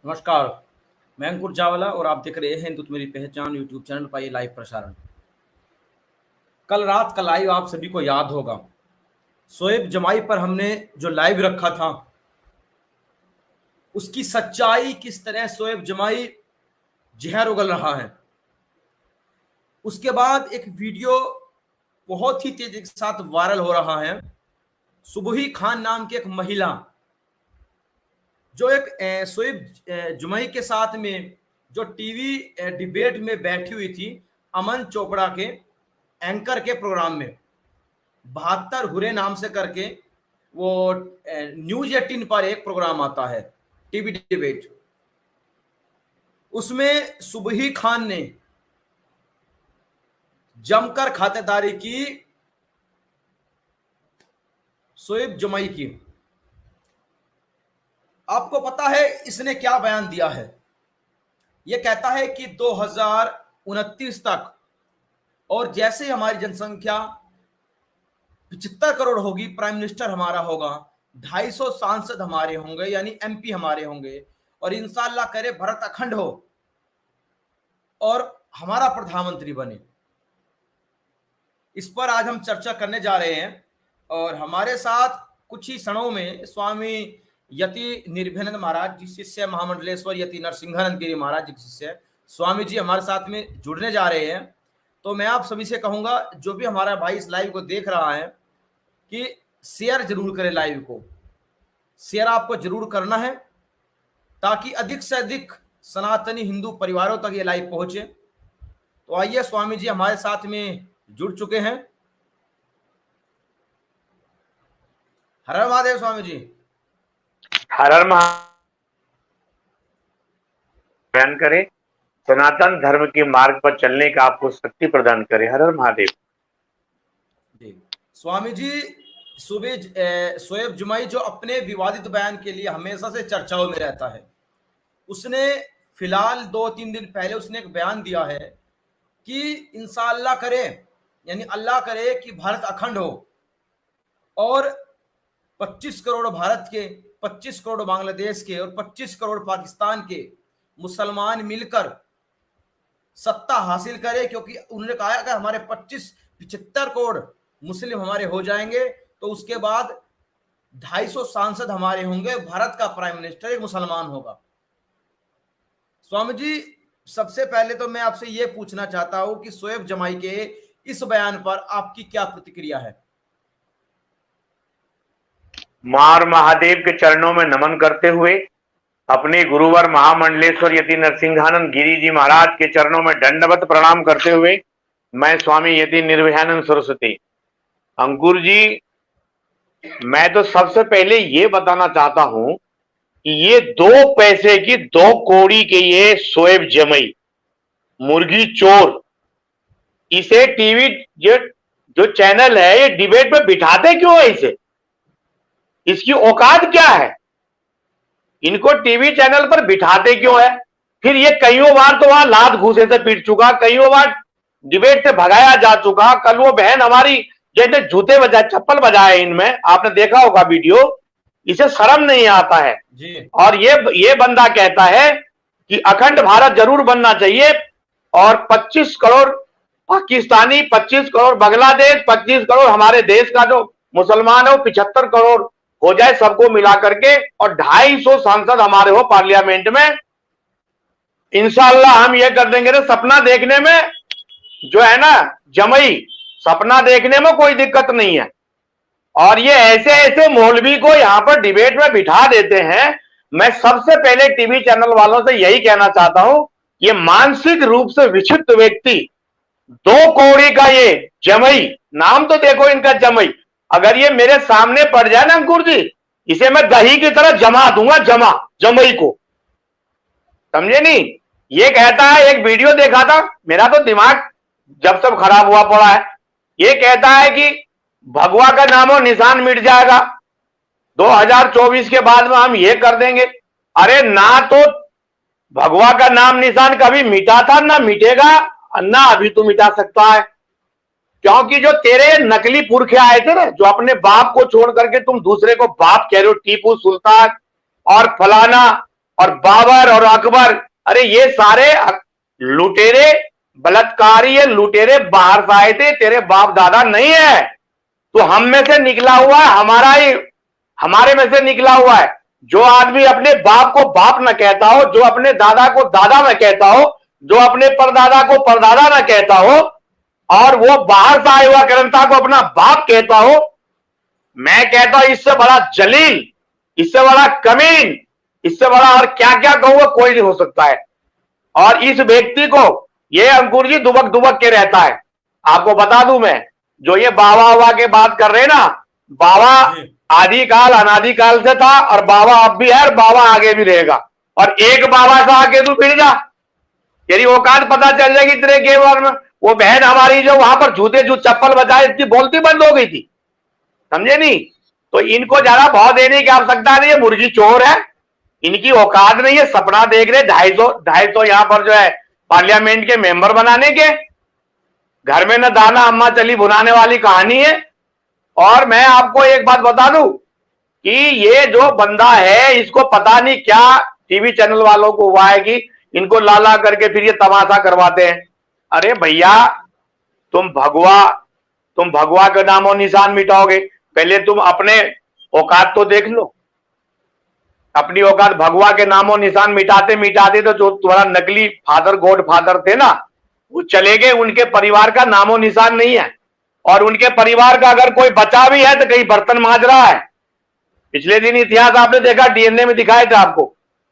नमस्कार, मैं अंकुर चावला और आप देख रहे हैं हिंदुत्व तो मेरी पहचान यूट्यूब चैनल पर ये लाइव प्रसारण। कल रात का लाइव आप सभी को याद होगा। शोएब जमाई पर हमने जो लाइव रखा था, उसकी सच्चाई किस तरह शोएब जमाई जहर उगल रहा है। उसके बाद एक वीडियो बहुत ही तेजी के साथ वायरल हो रहा है। सुबही खान नाम की एक महिला जो एक शोएब जुमई के साथ में जो टीवी डिबेट में बैठी हुई थी, अमन चोपड़ा के एंकर के प्रोग्राम में 72 हुरे नाम से करके वो न्यूज 18 पर एक प्रोग्राम आता है टीवी डिबेट। उसमें सुबही खान ने जमकर खातेदारी की शोएब जमाई की। आपको पता है इसने क्या बयान दिया है? यह कहता है कि 2029 तक और जैसे ही हमारी जनसंख्या 75 करोड़ होगी, प्राइम मिनिस्टर हमारा होगा, 250 सांसद हमारे होंगे यानी एमपी हमारे होंगे, और इंशाअल्लाह करे भारत अखंड हो और हमारा प्रधानमंत्री बने। इस पर आज हम चर्चा करने जा रहे हैं और हमारे साथ कुछ ही क्षणों में स्वामी यति निर्भयानंद महाराज जी शिष्य, महामंडलेश्वर यति नरसिंहानंद गिरी महाराज जी शिष्य स्वामी जी हमारे साथ में जुड़ने जा रहे हैं। तो मैं आप सभी से कहूंगा, जो भी हमारा भाई इस लाइव को देख रहा है, कि शेयर जरूर करें। लाइव को शेयर आपको जरूर करना है ताकि अधिक से अधिक सनातनी हिंदू परिवारों तक ये लाइव पहुंचे। तो आइए, स्वामी जी हमारे साथ में जुड़ चुके हैं। हर हर महादेव। स्वामी जी हर हर महादेव करे, सनातन धर्म के मार्ग पर चलने का आपको शक्ति प्रदान करे। हर हर महादेव जी। स्वामी जी, शोएब जुमाई जो अपने विवादित बयान के लिए हमेशा से चर्चाओं में रहता है, उसने फिलहाल 2-3 दिन पहले उसने एक बयान दिया है कि इंशाअल्लाह करे, यानी अल्लाह करे कि भारत अखंड हो और 25 करोड़ भारत के, 25 करोड़ बांग्लादेश के और 25 करोड़ पाकिस्तान के मुसलमान मिलकर सत्ता हासिल करे। क्योंकि उन्होंने कहा कि हमारे 75 करोड़ मुस्लिम हमारे हो जाएंगे तो उसके बाद 250 सांसद हमारे होंगे, भारत का प्राइम मिनिस्टर एक मुसलमान होगा। स्वामी जी, सबसे पहले तो मैं आपसे यह पूछना चाहता हूं कि शोएब जमाई के इस बयान पर आपकी क्या प्रतिक्रिया है? मार महादेव के चरणों में नमन करते हुए, अपने गुरुवर महामंडलेश्वर यति नरसिंहानंद गिरी जी महाराज के चरणों में दंडवत प्रणाम करते हुए, मैं स्वामी यति निर्भयानंद सरस्वती। अंकुर जी, मैं तो सबसे पहले ये बताना चाहता हूं कि ये 2 पैसे की 2 कौड़ी के ये शोएब जमाई मुर्गी चोर, इसे टीवी जो चैनल है ये डिबेट में बिठाते क्यों है? इसे, इसकी औकात क्या है? इनको टीवी चैनल पर बिठाते क्यों है? फिर ये कईयों बार तो वहां लात घूसे से पीट चुका, कईयों बार डिबेट से भगाया जा चुका। कल वो बहन हमारी जैसे जूते बजाए, चप्पल बजाए इनमें, आपने देखा होगा वीडियो। इसे शर्म नहीं आता है जी। और ये बंदा कहता है कि अखंड भारत जरूर बनना चाहिए और 25 करोड़ पाकिस्तानी, 25 करोड़ बांग्लादेश, 25 करोड़ हमारे देश का जो मुसलमान है वो 75 करोड़ हो जाए सबको मिला करके, और 250 सांसद हमारे हो पार्लियामेंट में। इंशाअल्लाह हम ये कर देंगे। ना सपना देखने में जो है ना जमई, सपना देखने में कोई दिक्कत नहीं है। और ये ऐसे ऐसे मौलवी को यहां पर डिबेट में बिठा देते हैं। मैं सबसे पहले टीवी चैनल वालों से यही कहना चाहता हूं, ये मानसिक रूप से विक्षिप्त व्यक्ति 2 कौड़ी का ये जमई, नाम तो देखो इनका जमई, अगर ये मेरे सामने पड़ जाए ना अंकुर जी, इसे मैं दही की तरह जमा दूंगा, जमई को, समझे नहीं? ये कहता है, एक वीडियो देखा था, मेरा तो दिमाग जब सब खराब हुआ पड़ा है। ये कहता है कि भगवा का नामो निशान मिट जाएगा 2024 के बाद में, हम ये कर देंगे। अरे ना तो भगवा का नाम निशान कभी मिटा था, ना मिटेगा, ना अभी तो मिटा सकता है। क्योंकि जो तेरे नकली पुरखे आए थे ना, जो अपने बाप को छोड़ करके तुम दूसरे को बाप कह रहे हो, टीपू सुल्तान और फलाना, और बाबर और अकबर, अरे ये सारे लुटेरे, बलात्कारी, ये लुटेरे बाहर से आए थे, तेरे बाप दादा नहीं है। तो हम में से निकला हुआ है, हमारे में से निकला हुआ है। जो आदमी अपने बाप को बाप न कहता हो, जो अपने दादा को दादा न कहता हो, जो अपने परदादा को परदादा न कहता हो, और वो बाहर से आए हुआ कर्मता को अपना बाप कहता हो, मैं कहता हूं इससे बड़ा जलील, इससे बड़ा कमीन, इससे बड़ा और क्या क्या कहूंगा कोई नहीं हो सकता है। और इस व्यक्ति को ये अंकुर जी दुबक दुबक के रहता है। आपको बता दूं मैं, जो ये बाबा बाबा के बात कर रहे हैं ना, बाबा आदिकाल अनादिकाल से था, और बाबा अब भी है, और बाबा आगे भी रहेगा। और एक बाबा से आके तू फिर जा, तेरी औकात पता चल जाएगी तेरे के बारे में। वो बहन हमारी जो वहां पर जूते चप्पल बजाए, इतनी बोलती बंद हो गई थी, समझे नहीं। तो इनको ज्यादा भाव देने की आवश्यकता नहीं है, मुर्गी चोर है, इनकी औकात नहीं है। सपना देख रहे 250 यहाँ पर जो है पार्लियामेंट के मेंबर बनाने के, घर में न दाना अम्मा चली भुनाने वाली कहानी है। और मैं आपको एक बात बता दूं कि ये जो बंदा है, इसको पता नहीं क्या टीवी चैनल वालों को हुआ है कि इनको लाला करके फिर ये तमाशा करवाते हैं। अरे भैया, तुम भगवा का नामो निशान मिटाओगे, पहले तुम अपने औकात तो देख लो। अपनी औकात भगवा के नामो निशान मिटाते मिटाते तो जो तुम्हारा नकली फादर गॉड फादर थे ना, वो चले गए, उनके परिवार का नामो निशान नहीं है। और उनके परिवार का अगर कोई बचा भी है तो कहीं बर्तन मांज रहा है। पिछले दिन इतिहास आपने देखा, डीएनए में दिखाए थे आपको,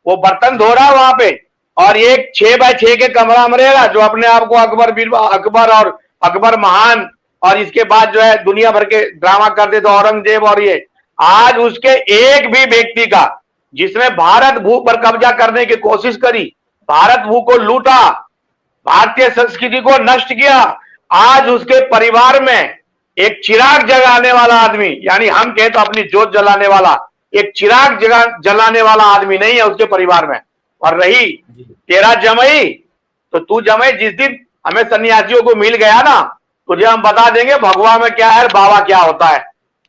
वो बर्तन धो रहा है वहां पे। और एक 6x6 के कमरा में रहेगा, जो अपने आप को अकबर और अकबर महान, और इसके बाद जो है दुनिया भर के ड्रामा करते थे औरंगजेब। और ये आज उसके एक भी व्यक्ति का जिसने भारत भू पर कब्जा करने की कोशिश करी, भारत भू को लूटा, भारतीय संस्कृति को नष्ट किया, आज उसके परिवार में एक चिराग जलाने वाला आदमी, यानी हम कहें तो अपनी जोत जलाने वाला, एक चिराग जलाने वाला आदमी नहीं है उसके परिवार में। और रही तेरा जमई, तो तू जमई जिस दिन हमें सन्यासियों को मिल गया ना, तुझे हम बता देंगे भगवा में क्या है, बाबा क्या होता है।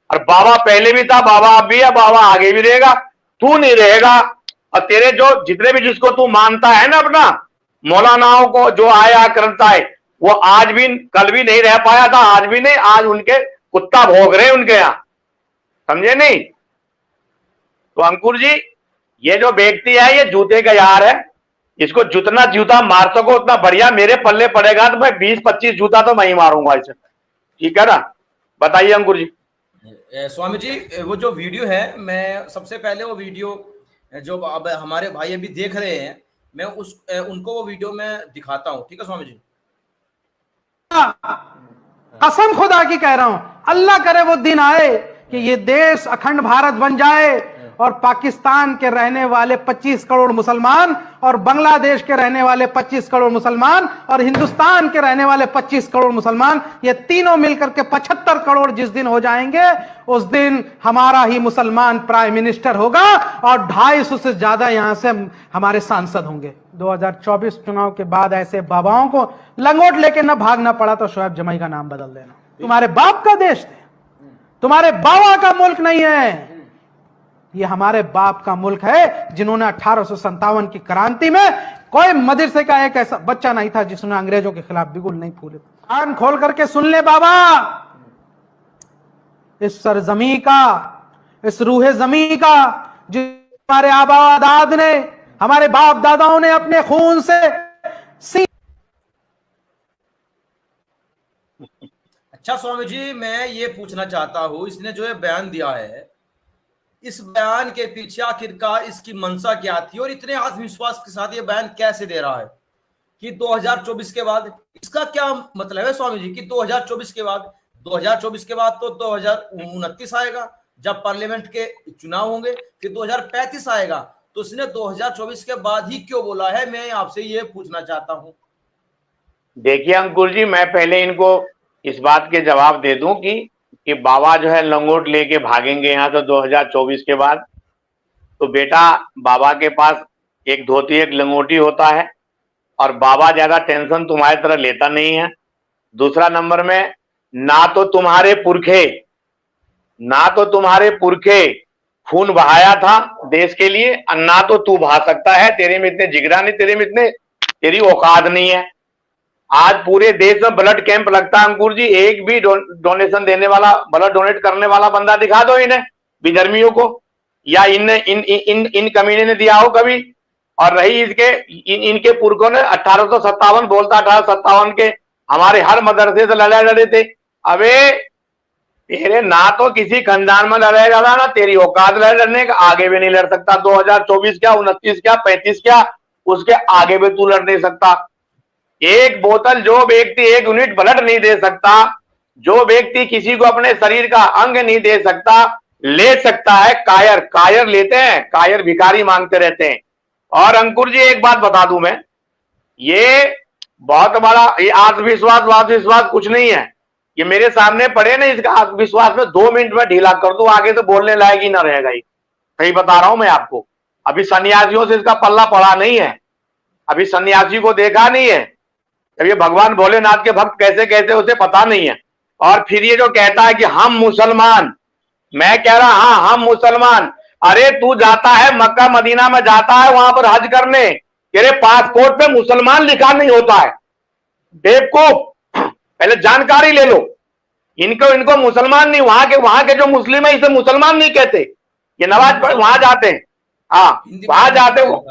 और बाबा पहले भी था, बाबा अब भी है, बाबा आगे भी रहेगा, तू नहीं रहेगा। और तेरे जो जितने भी जिसको तू मानता है ना अपना, मौलानाओं को जो आया करता है, वो आज भी कल भी नहीं रह पाया था, आज भी नहीं, आज उनके कुत्ता भोग रहे उनके यहां, समझे नहीं। तो अंकुर जी, ये जो व्यक्ति है ये जूते का यार है, इसको जितना जूता मार सको उतना बढ़िया। मेरे पल्ले पड़ेगा तो मैं 20-25 जूता तो मैं ही मारूंगा इसे, ठीक है ना। बताइए अंकुर जी। स्वामी जी, वो जो वीडियो है, मैं सबसे पहले वो वीडियो जो अब हमारे भाई अभी देख रहे हैं, मैं उनको वो वीडियो में दिखाता हूँ, ठीक है स्वामी जी। कसम खुदा की कह रहा हूं, अल्लाह करे वो दिन आए कि ये देश अखंड भारत बन जाए, और पाकिस्तान के रहने वाले 25 करोड़ मुसलमान, और बांग्लादेश के रहने वाले 25 करोड़ मुसलमान, और हिंदुस्तान के रहने वाले 25 करोड़ मुसलमान, ये तीनों मिलकर के 75 करोड़ जिस दिन हो जाएंगे, उस दिन हमारा ही मुसलमान प्राइम मिनिस्टर होगा, और 250 से ज्यादा यहां से हमारे सांसद होंगे। 2024 चुनाव के बाद ऐसे बाबाओं को लंगोट लेके न भागना पड़ा तो शोएब जमाई का नाम बदल देना। तुम्हारे बाप का देश थे, तुम्हारे बाबा का मुल्क नहीं है, ये हमारे बाप का मुल्क है, जिन्होंने 1857 की क्रांति में कोई मदरसे का एक ऐसा बच्चा नहीं था जिसने अंग्रेजों के खिलाफ बिगुल नहीं फूले। कान खोल करके सुन ले बाबा, इस सरजमी का, इस रूहे जमी का, जो हमारे आबा दाद ने, हमारे बाप दादाओं ने अपने खून से अच्छा स्वामी जी, मैं ये पूछना चाहता हूं, इसने जो है बयान दिया है, इस बयान के पीछे आखिरकार इसकी मंशा क्या थी, और इतने आत्मविश्वास के साथ ये बयान कैसे दे रहा है कि 2024 के बाद, इसका क्या मतलब है स्वामी जी कि 2024 के बाद, 2024 के बाद तो 2029 आएगा जब पार्लियामेंट के चुनाव होंगे, फिर 2035 आएगा, तो उसने 2024 के बाद ही क्यों बोला है, मैं आपसे ये पूछना चाहता हूं। देखिए अंकुर जी, मैं पहले इनको इस बात के जवाब दे दूं कि बाबा जो है लंगोट लेके भागेंगे यहाँ तो 2024 के बाद, तो बेटा बाबा के पास एक धोती एक लंगोटी होता है, और बाबा ज्यादा टेंशन तुम्हारी तरह लेता नहीं है। दूसरा नंबर में, ना तो तुम्हारे पुरखे खून बहाया था देश के लिए, ना तो तू भा सकता है, तेरे में इतने जिगरा नहीं, तेरी औकात नहीं है। आज पूरे देश में ब्लड कैंप लगता है अंकुर जी, एक भी डोनेशन देने वाला, ब्लड डोनेट करने वाला बंदा दिखा दो इन्हें, विधर्मियों को, या इन कमीने ने दिया हो कभी। और रही इनके पुरखों ने 1857 बोलता, 1857 के हमारे हर मदरसे से लड़ाई लड़े थे। अबे तेरे ना तो किसी खानदान में लड़ाई लड़ा, ना तेरी औकात लड़ने का, आगे भी नहीं लड़ सकता। 2024 क्या, 29 क्या, 35 क्या, उसके आगे भी तू लड़ नहीं सकता। एक बोतल जो व्यक्ति 1 यूनिट ब्लड नहीं दे सकता, जो व्यक्ति किसी को अपने शरीर का अंग नहीं दे सकता, ले सकता है कायर लेते हैं, कायर भिखारी मांगते रहते हैं। और अंकुर जी एक बात बता दूं मैं, ये बहुत बड़ा ये आत्मविश्वास कुछ नहीं है। ये मेरे सामने पड़े ना, इसका आत्मविश्वास में 2 मिनट में ढीला कर दूं, आगे तो बोलने लायक ही ना रहेगा। ये सही बता रहा हूं मैं आपको। अभी सन्यासियों से इसका पल्ला पड़ा नहीं है, अभी सन्यासी को देखा नहीं है, अब ये भगवान भोलेनाथ के भक्त कैसे कैसे उसे पता नहीं है। और फिर ये जो कहता है कि हम मुसलमान, मैं कह रहा हाँ हम मुसलमान, अरे तू जाता है मक्का मदीना में, जाता है वहां पर हज करने, तेरे पासपोर्ट पे मुसलमान लिखा नहीं होता है। बेवकूफ, पहले जानकारी ले लो। इनको मुसलमान नहीं, वहां के जो मुस्लिम है इसे मुसलमान नहीं कहते, ये नमाज पढ़ वहां जाते हैं, हाँ वहां जाते हो,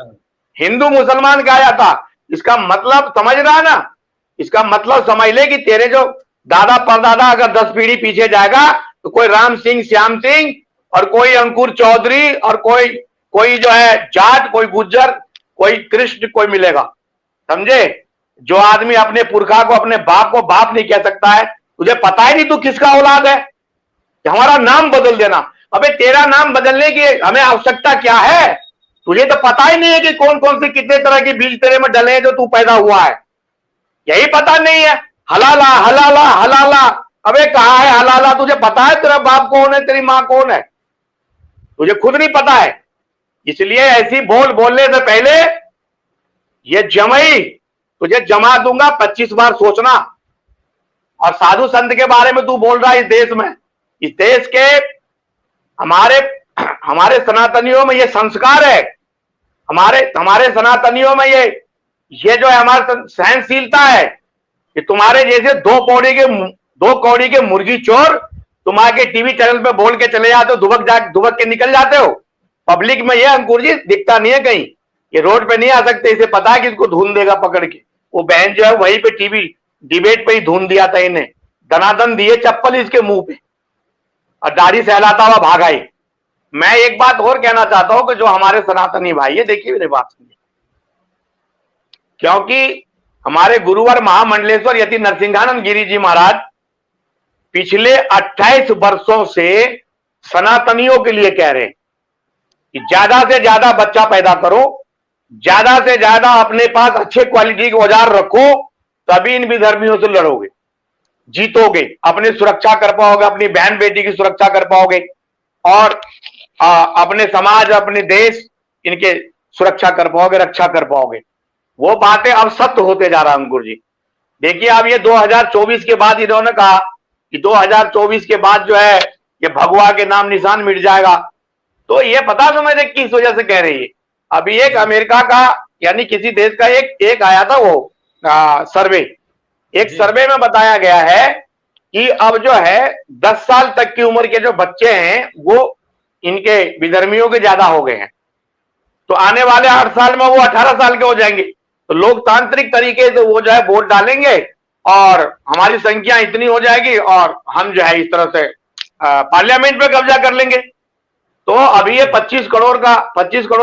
हिंदू मुसलमान कहा जाता। इसका मतलब समझ रहा है ना, इसका मतलब समझ ले कि तेरे जो दादा परदादा अगर 10 पीढ़ी पीछे जाएगा तो कोई राम सिंह, श्याम सिंह, और कोई अंकुर चौधरी, और कोई जो है जाट, कोई गुज्जर, कोई कृष्ण, कोई मिलेगा। समझे? जो आदमी अपने पुरखा को, अपने बाप को बाप नहीं कह सकता है, तुझे पता ही नहीं तू किसका औलाद है, हमारा नाम बदल देना। अबे तेरा नाम बदलने की हमें आवश्यकता क्या है? तुझे तो पता ही नहीं है कि कौन कौन से कितने तरह के बीज तेरे में डले हैं जो तू पैदा हुआ है, यही पता नहीं है। हलाला हलाला हलाला, अबे कहा है हलाला? तुझे पता है तेरा बाप कौन है, तेरी मां कौन है? तुझे खुद नहीं पता है। इसलिए ऐसी बोलने से पहले ये जमई तुझे जमा दूंगा, 25 बार सोचना। और साधु संत के बारे में तू बोल रहा है, इस देश के हमारे सनातनियों में ये संस्कार है, हमारे सनातनियों में ये जो है हमारा सहनशीलता है कि तुम्हारे जैसे दो कौड़ी के मुर्गी चोर तुम आके टीवी चैनल पे बोल के चले जाते हो, दुबक के निकल जाते हो। पब्लिक में ये अंकुर जी दिखता नहीं है कहीं, ये रोड पे नहीं आ सकते, इसे पता है कि इसको धून देगा पकड़ के। वो बहन जो है वहीं पे टीवी डिबेट पे ही धून दिया था इन्हें, दनादन दिए चप्पल इसके मुंह पे और दाढ़ी सहलाता हुआ भागा ही। मैं एक बात और कहना चाहता हूं कि जो हमारे सनातनी भाई है, देखिए मेरी बात सुनिए, क्योंकि हमारे गुरुवर महामंडलेश्वर यति नरसिंहानंद गिरी जी महाराज पिछले 28 वर्षों से सनातनियों के लिए कह रहे हैं कि ज्यादा से ज्यादा बच्चा पैदा करो, ज्यादा से ज्यादा अपने पास अच्छे क्वालिटी के औजार रखो, तभी इन विधर्मियों से लड़ोगे, जीतोगे, अपनी सुरक्षा कर पाओगे, अपनी बहन बेटी की सुरक्षा कर पाओगे, और अपने समाज, अपने देश, इनके सुरक्षा कर पाओगे, रक्षा कर पाओगे। वो बातें अब सत्य होते जा रहा है अंकुर जी। देखिए अब ये 2024 के बाद इन्होंने कहा कि 2024 के बाद जो है ये भगवा के नाम निशान मिट जाएगा, तो ये पता समझे किस वजह से कह रही है। अभी एक अमेरिका का यानी किसी देश का एक आया था वो सर्वे, एक सर्वे में बताया गया है कि अब जो है 10 साल तक की उम्र के जो बच्चे हैं वो इनके विधर्मियों के ज्यादा हो गए हैं, तो आने वाले 8 साल में वो 18 साल के हो जाएंगे। तो लोकतांत्रिक तरीके से वो जो है वोट डालेंगे और हमारी संख्या इतनी हो जाएगी और हम जो है इस तरह से पार्लियामेंट में कब्जा कर लेंगे। तो अभी ये 25 करोड़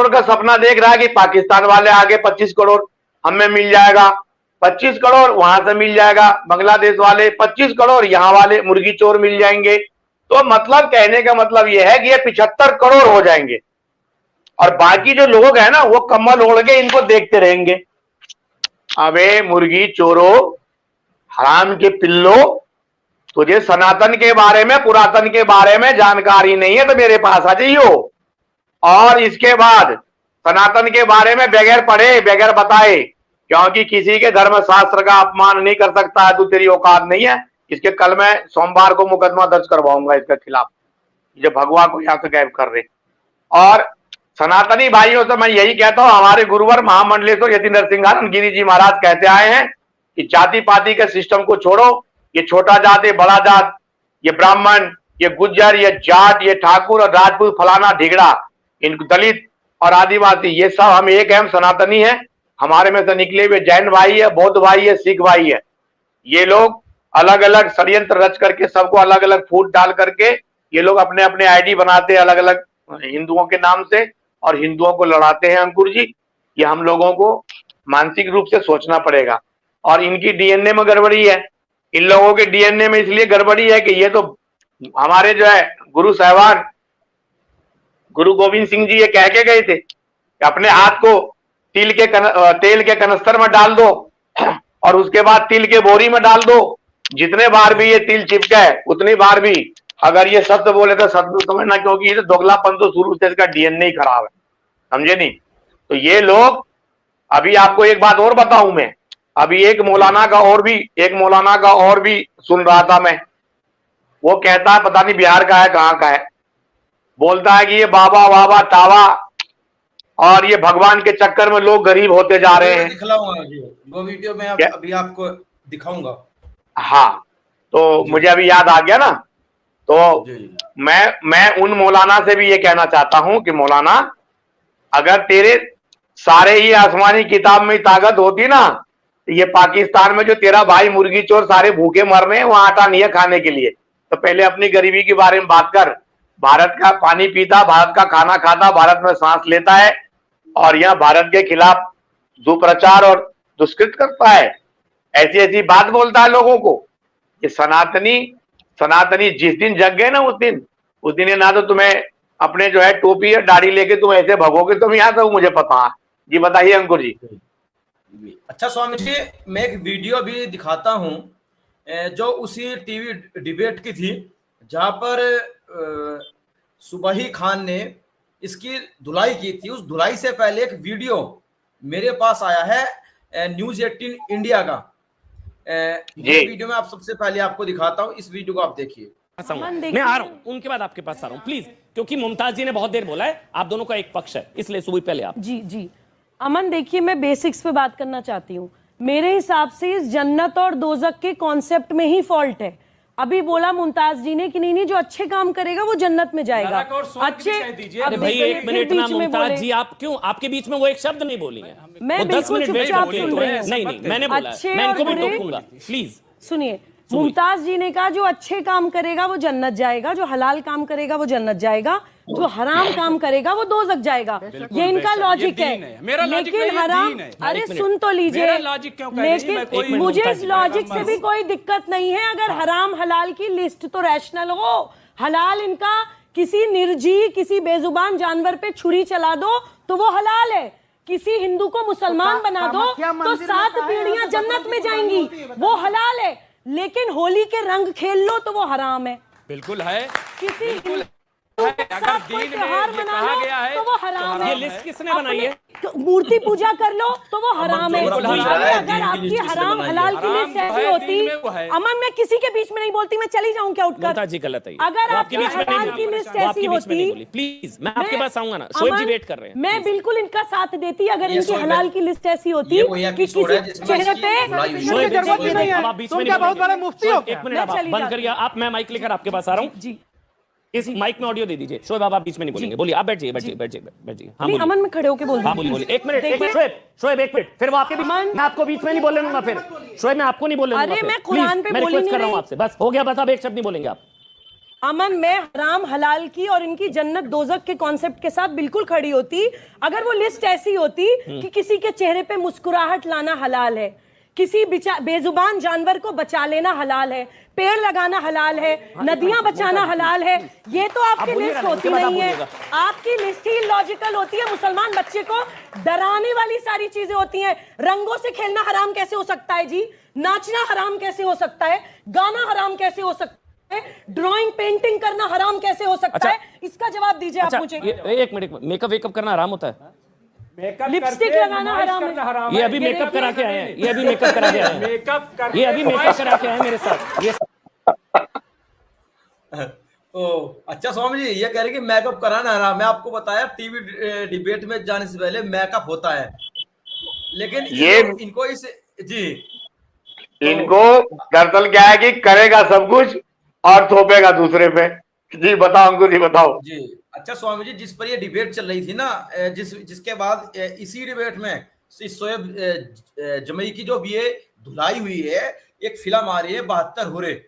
का सपना देख रहा है कि पाकिस्तान वाले आगे 25 करोड़ हमें मिल जाएगा, 25 करोड़ वहां से मिल जाएगा, बांग्लादेश वाले 25 करोड़ यहाँ वाले मुर्गी चोर मिल जाएंगे। तो मतलब कहने का मतलब यह है कि ये 75 करोड़ हो जाएंगे और बाकी जो लोग हैं ना वो कम्बल ओढ़ के इनको देखते रहेंगे। अबे मुर्गी चोरो, हराम के पिल्लो, तुझे सनातन के बारे में, पुरातन के बारे में जानकारी नहीं है तो मेरे पास आ जाइयो, और इसके बाद सनातन के बारे में बगैर पढ़े बगैर बताए, क्योंकि किसी के धर्म शास्त्र का अपमान नहीं कर सकता है, तू तेरी औकात नहीं है। इसके कल मैं सोमवार को मुकदमा दर्ज करवाऊंगा इसके खिलाफ, जो भगवा को यहाँ से गायब कर रहे। और सनातनी भाइयों से मैं यही कहता हूं, हमारे गुरुवर महामंडलेश्वर यति नरसिंहानंद गिरी जी महाराज कहते आए हैं कि जाति पाति के सिस्टम को छोड़ो, ये छोटा जात, ये बड़ा जात, ये ब्राह्मण, ये गुज्जर, ये जाट, ये ठाकुर और राजपूत, फलाना ढिगड़ा, इन दलित और आदिवासी, ये सब हम एक है, हम सनातनी है। हमारे में से निकले हुए जैन भाई है, बौद्ध भाई है, सिख भाई है। ये लोग अलग अलग षड्यंत्र रच करके सबको अलग अलग फूट डाल करके ये लोग अपने अपने आईडी बनाते हैं अलग अलग हिंदुओं के नाम से और हिंदुओं को लड़ाते हैं। अंकुर जी, ये हम लोगों को मानसिक रूप से सोचना पड़ेगा। और इनकी डीएनए में गड़बड़ी है, इन लोगों के डीएनए में इसलिए गड़बड़ी है कि ये तो हमारे जो है गुरु साहिबान गुरु गोविंद सिंह जी ये कह के गए थे कि अपने हाथ को तेल के कनस्तर में डाल दो और उसके बाद तिल के बोरी में डाल दो। जितने बार भी ये तिल चिपके उतनी बार भी अगर ये शब्द बोले तो शब्द समझना, क्योंकि ये तो दोगलापन तो शुरू से इसका डीएनए ही खराब है, समझे नहीं। तो ये लोग, अभी आपको एक बात और बताऊं मैं, अभी एक मौलाना का और भी सुन रहा था मैं, वो कहता है पता नहीं बिहार का है कहाँ का है, बोलता है कि ये बाबा वाबा तावा और ये भगवान के चक्कर में लोग गरीब होते जा रहे हैं। दिखलाऊंगा वो वीडियो में अभी आपको दिखाऊंगा। हाँ, तो मुझे अभी याद आ गया ना। तो मैं उन मौलाना से भी ये कहना चाहता हूं कि मौलाना, अगर तेरे सारे ही आसमानी किताब में ताकत होती ना, तो ये पाकिस्तान में जो तेरा भाई मुर्गी चोर सारे भूखे मर रहे हैं, वहां आटा नहीं है खाने के लिए, तो पहले अपनी गरीबी के बारे में बात कर। भारत का पानी पीता, भारत का खाना खाता, भारत में सांस लेता है और यह भारत के खिलाफ दुष्प्रचार और दुष्कृत करता है, ऐसी ऐसी बात बोलता है लोगों को। ये सनातनी जिस दिन जग गए ना, उस दिन ना तो तुम्हें अपने जो है टोपी या दाढ़ी लेके तुम ऐसे भगोगे, तुम यहाँ से मुझे पता है। जी बताइए अंकुर जी। अच्छा स्वामी जी, मैं एक वीडियो भी दिखाता हूँ जो उसी टीवी डिबेट की थी, जहां पर सुबही खान ने इसकी धुलाई की थी। उस धुलाई से पहले एक वीडियो मेरे पास आया है न्यूज 18 इंडिया का। ये वीडियो में आप सबसे पहले आपको दिखाता हूं, इस वीडियो को आप देखिए। मैं आ रहा हूं, उनके बाद आपके पास आ रहा हूं प्लीज, क्योंकि मुमताज जी ने बहुत देर बोला है, आप दोनों का एक पक्ष है, इसलिए सुबह पहले आप। जी अमन, देखिए मैं बेसिक्स पे बात करना चाहती हूँ। मेरे हिसाब से इस जन्नत और दोजक के कॉन्सेप्ट में ही फॉल्ट है। अभी बोला मुमताज जी ने कि नहीं जो अच्छे काम करेगा वो जन्नत में जाएगा। अच्छे, अरे भाई एक मिनट ना मुमताज जी, आप क्यों, आपके बीच में वो एक शब्द नहीं बोली है, मैं 10 मिनट वेट नहीं मैंने बोला, मैं इनको भी टोकूंगा प्लीज सुनिए। मुमताज जी ने कहा जो अच्छे काम करेगा वो जन्नत जाएगा, जो हलाल काम करेगा वो जन्नत जाएगा, जो हराम काम करेगा वो दोजक जाएगा। ये इनका लॉजिक है। लेकिन हराम, अरे सुन तो लीजिए, लेकिन मुझे इस लॉजिक से भी कोई दिक्कत नहीं है अगर हराम हलाल की लिस्ट तो रैशनल हो। हलाल इनका किसी निर्जीव, किसी बेजुबान जानवर पे छुरी चला दो तो वो हलाल है, किसी हिंदू को मुसलमान बना दो तो 7 पीढ़ियां जन्नत में जाएंगी, वो हलाल है। लेकिन होली के रंग खेल लो तो वो हराम है। बिल्कुल है, किसी अगर दीन में ये कहा गया है तो वो हराम है। ये लिस्ट किसने बनाई है? मूर्ति पूजा कर लो तो वो हराम है। अगर आपकी हराम हलाल की लिस्ट ऐसी होती, अमन मैं किसी के बीच में नहीं बोलती, मैं चली जाऊं क्या उठकर? जी गलत है। अगर आपकी हलाल की लिस्ट ऐसी होती, प्लीज मैं आपके पास आऊंगा ना, शोएब जी वेट कर रहे हैं, मैं बिल्कुल इनका साथ देती अगर इनकी हलाल की लिस्ट ऐसी होती कि किसी चेहरे पे। आप बीच में बहुत बड़े मुफ्ती हो। एक मिनट आप बंद करिए, आप, मैं माइक लेकर आपके पास आ रहा हूँ जी। इस माइक में ऑडियो दे दीजिए। शोएब आप बीच में नहीं बोलेंगे, बोलिए आप, बैठ जाइए। हाँ अमन में खड़े होके बोल, बोलिए। एक मिनट शोएब एक मिनट, फिर वो आपके बीच, मैं आपको बीच में नहीं बोलने दूंगा, फिर शोएब मैं आपको नहीं बोलने दूंगा। अरे मैं कुरान पे बोली रिक्वेस्ट कर रहा हूँ आपसे, बस हो गया, बस आप एक शब्द नहीं बोलेंगे आप। अमन मैं हराम हलाल की और इनकी जन्नत दोजक के कॉन्सेप्ट के साथ बिल्कुल खड़ी होती अगर वो लिस्ट ऐसी होती कि किसी के चेहरे पे मुस्कुराहट लाना हलाल है, किसी बेजुबान जानवर को बचा लेना हलाल है, पेड़ लगाना हलाल है, नदियां बचाना हलाल है। ये तो आपकी लिस्ट होती नहीं है, आपकी लिस्ट ही लॉजिकल होती है। मुसलमान बच्चे को डराने वाली सारी चीजें होती हैं। रंगों से खेलना हराम कैसे हो सकता है जी? नाचना हराम कैसे हो सकता है? गाना हराम कैसे हो सकता है? ड्राइंग पेंटिंग करना हराम कैसे हो सकता है? इसका जवाब दीजिए आप मुझे। एक मिनट, मेकअप वेकअप करना हराम होता है? लिपस्टिक लगाना हराम है। ये अभी मेकअप करा के आए हैं, ये अभी मेकअप करा के आए हैं, ये अभी मेकअप करा के आए हैं मेरे साथ। ये ओ अच्छा स्वामी जी, ये कह रहे कि मेकअप कराना रहा। मैं आपको बताया टीवी डिबेट में जाने से पहले मेकअप होता है, लेकिन ये ये जो इनको इस जी तो इनको दरअसल क्या है कि करेगा सब कुछ और थोपेगा दूसरे पे। जी बताओ अंकुर जी, बताओ। जी अच्छा स्वामी जी, जिस पर ये डिबेट चल रही थी ना, जिसके बाद इसी डिबेट में शोएब जमई की जो भी ये धुलाई हुई है, एक फिल्म आ रही है 72 हुरे,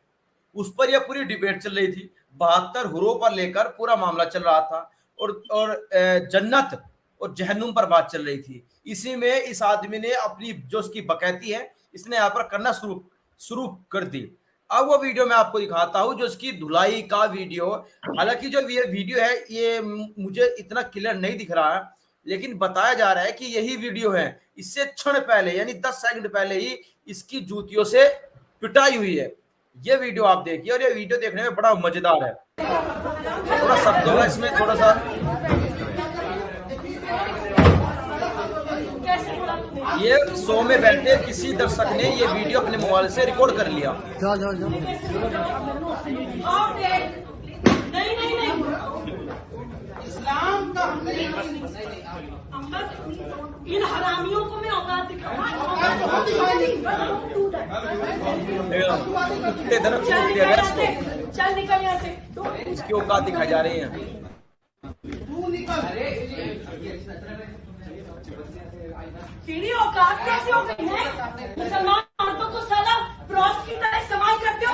उस पर यह पूरी डिबेट चल रही थी। 72 हुरों पर लेकर पूरा मामला चल रहा था, और जन्नत और जहन्नुम पर बात चल रही थी। इसी में इस आदमी ने अपनी जो उसकी बकैती है, इसने यहाँ पर करना शुरू शुरू कर दी। अब वो वीडियो मैं आपको दिखाता हूँ, जो इसकी धुलाई का वीडियो। हालांकि जो ये वीडियो है, ये मुझे इतना क्लियर नहीं दिख रहा है, लेकिन बताया जा रहा है कि यही वीडियो है। इससे क्षण पहले, यानी 10 सेकंड पहले ही इसकी जूतियों से पिटाई हुई है। ये वीडियो आप देखिए, और ये वीडियो देखने में बड़ा मजेदार है। थोड़ा शब्द होगा इसमें, थोड़ा सा। ये शो में बैठे किसी दर्शक ने ये वीडियो अपने मोबाइल से रिकॉर्ड कर लिया। इस्लाम का इन हरामियों को मैं औकात दिखाऊंगा। चल निकल यहाँ से, इसकी औकात दिखाई जा रही है। तेरी औकात कैसे हो गई है? मुसलमान औरतों को साला प्रॉस की तरह इस्तेमाल करते हो।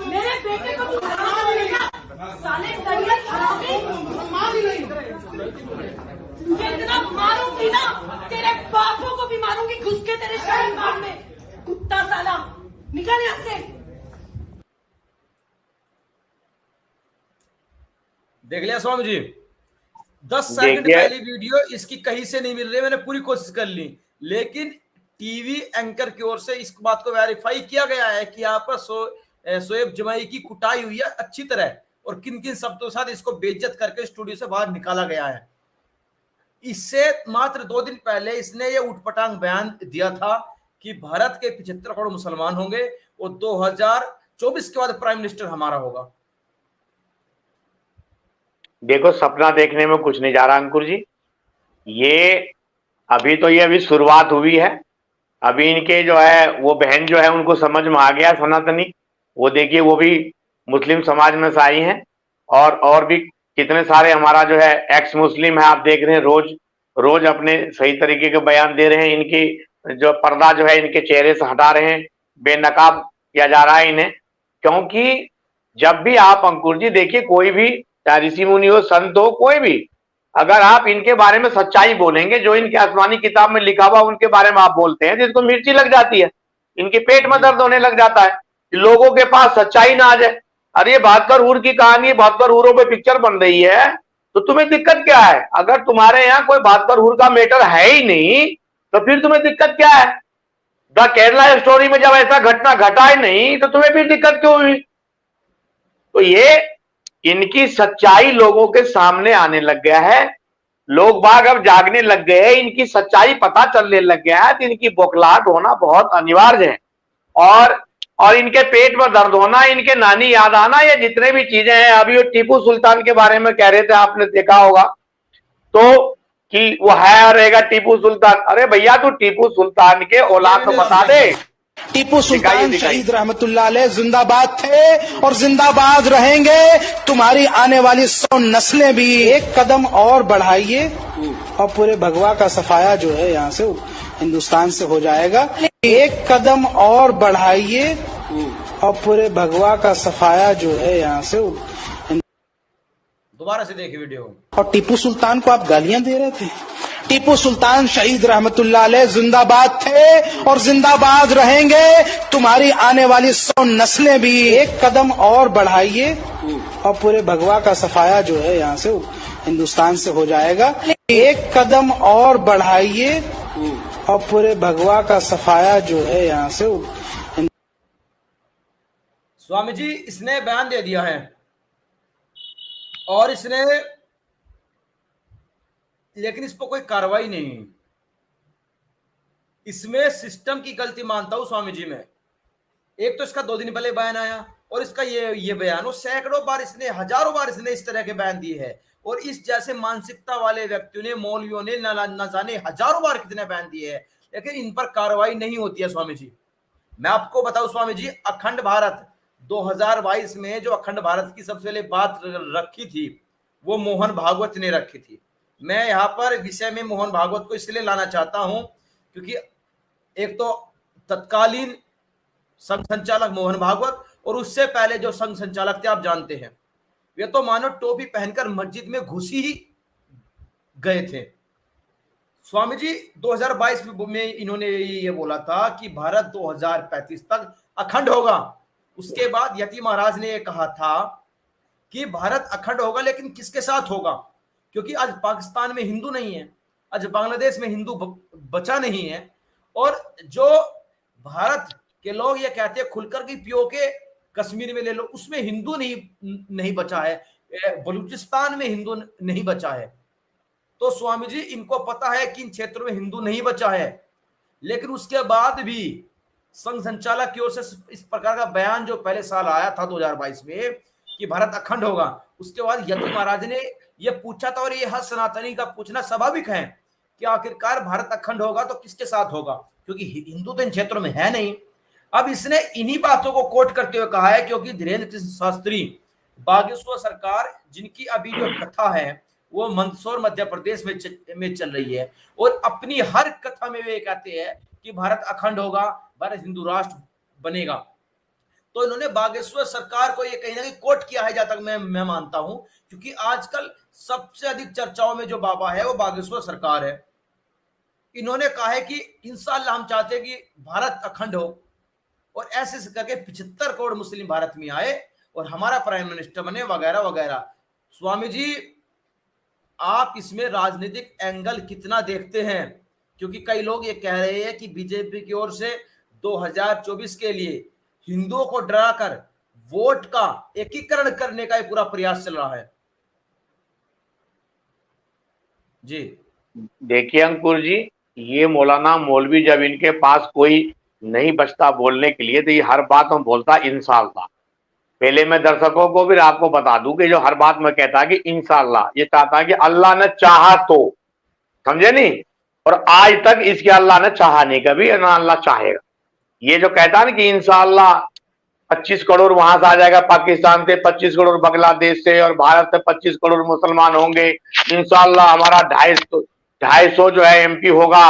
मेरे बेटे को तू हराम बोलेगा? साले दरिया हरामी, तुझे इतना मारूंगी ना, तेरे बापों को भी मारूंगी घुस के तेरे शरीर बाग में। कुत्ता साला, निकल यहाँ से। देख लिया स्वामी जी, 10 सेकंड पहली वीडियो इसकी कहीं से नहीं मिल रही। मैंने पूरी कोशिश कर ली, लेकिन टीवी एंकर की ओर से इस बात को वेरीफाई किया गया है कि यहाँ पर शोएब जमाई की कुटाई हुई है अच्छी तरह, और किन किन शब्दों के साथ इसको बेइज्जत करके स्टूडियो से बाहर निकाला गया है। इससे मात्र 2 दिन पहले इसने ये उठपटांग बयान दिया था कि भारत के 75 करोड़ मुसलमान होंगे और 2024 के बाद प्राइम मिनिस्टर हमारा होगा। देखो, सपना देखने में कुछ नहीं जा रहा अंकुर जी। ये अभी शुरुआत हुई है। अभी इनके जो है वो बहन जो है उनको समझ में आ गया सनातनी। वो देखिए, वो भी मुस्लिम समाज में से आई हैं, और भी कितने सारे हमारा जो है एक्स मुस्लिम है, आप देख रहे हैं रोज रोज अपने सही तरीके के बयान दे रहे हैं। इनकी जो पर्दा जो है इनके चेहरे से हटा रहे हैं, बेनकाब किया जा रहा है इन्हें। क्योंकि जब भी आप अंकुर जी देखिए, कोई भी चाहे ऋषि मुनि हो, संत हो, कोई भी, अगर आप इनके बारे में सच्चाई बोलेंगे, जो इनके आसमानी किताब में लिखा हुआ उनके बारे में आप बोलते हैं, जिसको मिर्ची लग जाती है, इनके पेट में दर्द होने लग जाता है, लोगों के पास सच्चाई ना आ जाए। अरे 72 हूर की कहानी, 72 हूरों पे पिक्चर बन रही है, तो तुम्हें दिक्कत क्या है? अगर तुम्हारे यहाँ कोई 72 हूर का मैटर है ही नहीं, तो फिर तुम्हें दिक्कत क्या है? द केरला स्टोरी में जब ऐसा घटना घटा ही नहीं, तो तुम्हें फिर दिक्कत क्यों हुई? तो ये इनकी सच्चाई लोगों के सामने आने लग गया है। लोग बाग अब जागने लग गए हैं, इनकी सच्चाई पता चलने लग गया है, तो इनकी बौखलाहट होना बहुत अनिवार्य है। और इनके पेट में दर्द होना, इनके नानी याद आना, ये जितने भी चीजें हैं। अभी वो टीपू सुल्तान के बारे में कह रहे थे, आपने देखा होगा तो, कि वो है और रहेगा टीपू सुल्तान। अरे भैया, तू टीपू सुल्तान के औलाद तो बता दे। टीपू सुल्तान शहीद रहमतुल्लाह अलैह जिंदाबाद थे और जिंदाबाद रहेंगे। तुम्हारी आने वाली 100 नस्लें भी। एक कदम और बढ़ाइए और पूरे भगवा का सफाया जो है यहाँ से हिंदुस्तान से हो जाएगा। एक कदम और बढ़ाइए और पूरे भगवा का सफाया जो है यहाँ से। दोबारा से देखिए वीडियो। और टीपू सुल्तान को आप गालियां दे रहे थे। टीपू सुल्तान शहीद रहमतुल्लाह अलैह जिंदाबाद थे और जिंदाबाद रहेंगे। तुम्हारी आने वाली 100 नस्लें भी। एक कदम और बढ़ाइए और पूरे भगवा का सफाया जो है यहाँ से हिंदुस्तान से हो जाएगा। एक कदम और बढ़ाइए और पूरे भगवा का सफाया जो है यहाँ से। स्वामी जी, इसने बयान दे दिया है, और इसने, लेकिन इस पर कोई कार्रवाई नहीं। इसमें सिस्टम की गलती मानता हूं स्वामी जी में। एक तो इसका 2 दिन पहले बयान आया, और इसका ये बयान, वो सैकड़ों बार इसने, हजारों बार इसने इस तरह के बयान दिए हैं। और इस जैसे मानसिकता वाले व्यक्तियों ने, मौलवियों ने न जाने हजारों बार कितने बयान दिए हैं, लेकिन इन पर कार्रवाई नहीं होती है स्वामी जी। मैं आपको बताऊं स्वामी जी, अखंड भारत 2022 में जो अखंड भारत की सबसे पहले बात रखी थी, वो मोहन भागवत ने रखी थी। मैं यहाँ पर विषय में मोहन भागवत को इसलिए लाना चाहता हूं क्योंकि एक तो तत्कालीन संघ संचालक मोहन भागवत, और उससे पहले जो संघ संचालक थे आप जानते हैं, वे तो मानो टोपी पहनकर मस्जिद में घुसी ही गए थे। स्वामी जी 2022 में इन्होंने ये बोला था कि भारत 2035 तक अखंड होगा। उसके बाद यति महाराज ने ये कहा था कि भारत अखंड होगा, लेकिन किसके साथ होगा, क्योंकि आज पाकिस्तान में हिंदू नहीं है, आज बांग्लादेश में हिंदू बचा नहीं है, और जो भारत के लोग ये कहते हैं खुलकर कि पीओके कश्मीर में ले लो, उसमें हिंदू नहीं बचा है, बलूचिस्तान में हिंदू नहीं बचा है। तो स्वामी जी इनको पता है कि इन क्षेत्रों में हिंदू नहीं बचा है, लेकिन उसके बाद भी संघ संचालक की ओर से इस प्रकार का बयान जो पहले साल आया था 2022 में कि भारत अखंड होगा, उसके बाद यति महाराज ने यह पूछा था, और यह हर सनातनी का पूछना स्वाभाविक है कि आखिरकार भारत अखंड होगा तो किसके साथ होगा, क्योंकि हिंदू तो इन क्षेत्रों में है नहीं। अब इसने इन्हीं बातों को कोट करते हुए कहा है, क्योंकि धीरेन्द्र कृष्ण शास्त्री बागेश्वर सरकार, जिनकी अभी जो कथा है वो मंदसौर मध्य प्रदेश में चल रही है, और अपनी हर कथा में वे कहते हैं कि भारत अखंड होगा, भारत हिंदू राष्ट्र बनेगा। तो इन्होंने बागेश्वर सरकार को ये कहीं ना कहीं कोट किया है, जहां तक मैं मानता हूं, क्योंकि आजकल सबसे अधिक चर्चाओं में जो बाबा है वो बागेश्वर सरकार है। इन्होंने कहा है कि इंशाअल्लाह हम चाहते हैं कि भारत अखंड हो, और ऐसे करके 75 करोड़ मुस्लिम भारत में आए और हमारा प्राइम मिनिस्टर बने, वगैरह वगैरह। स्वामी जी आप इसमें राजनीतिक एंगल कितना देखते हैं, क्योंकि कई लोग ये कह रहे हैं कि बीजेपी की ओर से 2024 के लिए हिंदुओं को डराकर वोट का एकीकरण करने का पूरा प्रयास चल रहा है। जी देखिए अंकुर जी, ये मौलाना मौलवी जब इनके पास कोई नहीं बचता बोलने के लिए, तो ये हर बात में बोलता इंशाअल्लाह। पहले मैं दर्शकों को भी आपको बता दूं कि जो हर बात में कहता है कि इंशाअल्लाह, ये चाहता है कि अल्लाह ने चाहा तो, समझे नहीं, और आज तक इसके अल्लाह ने चाहा नहीं कभी, ना अल्लाह चाहेगा। ये जो कहता है ना कि इंशाअल्लाह 25 करोड़ वहां से आ जाएगा पाकिस्तान से, 25 करोड़ बांग्लादेश से, और भारत से 25 करोड़ मुसलमान होंगे, इंशाअल्लाह हमारा 250 जो है एमपी होगा,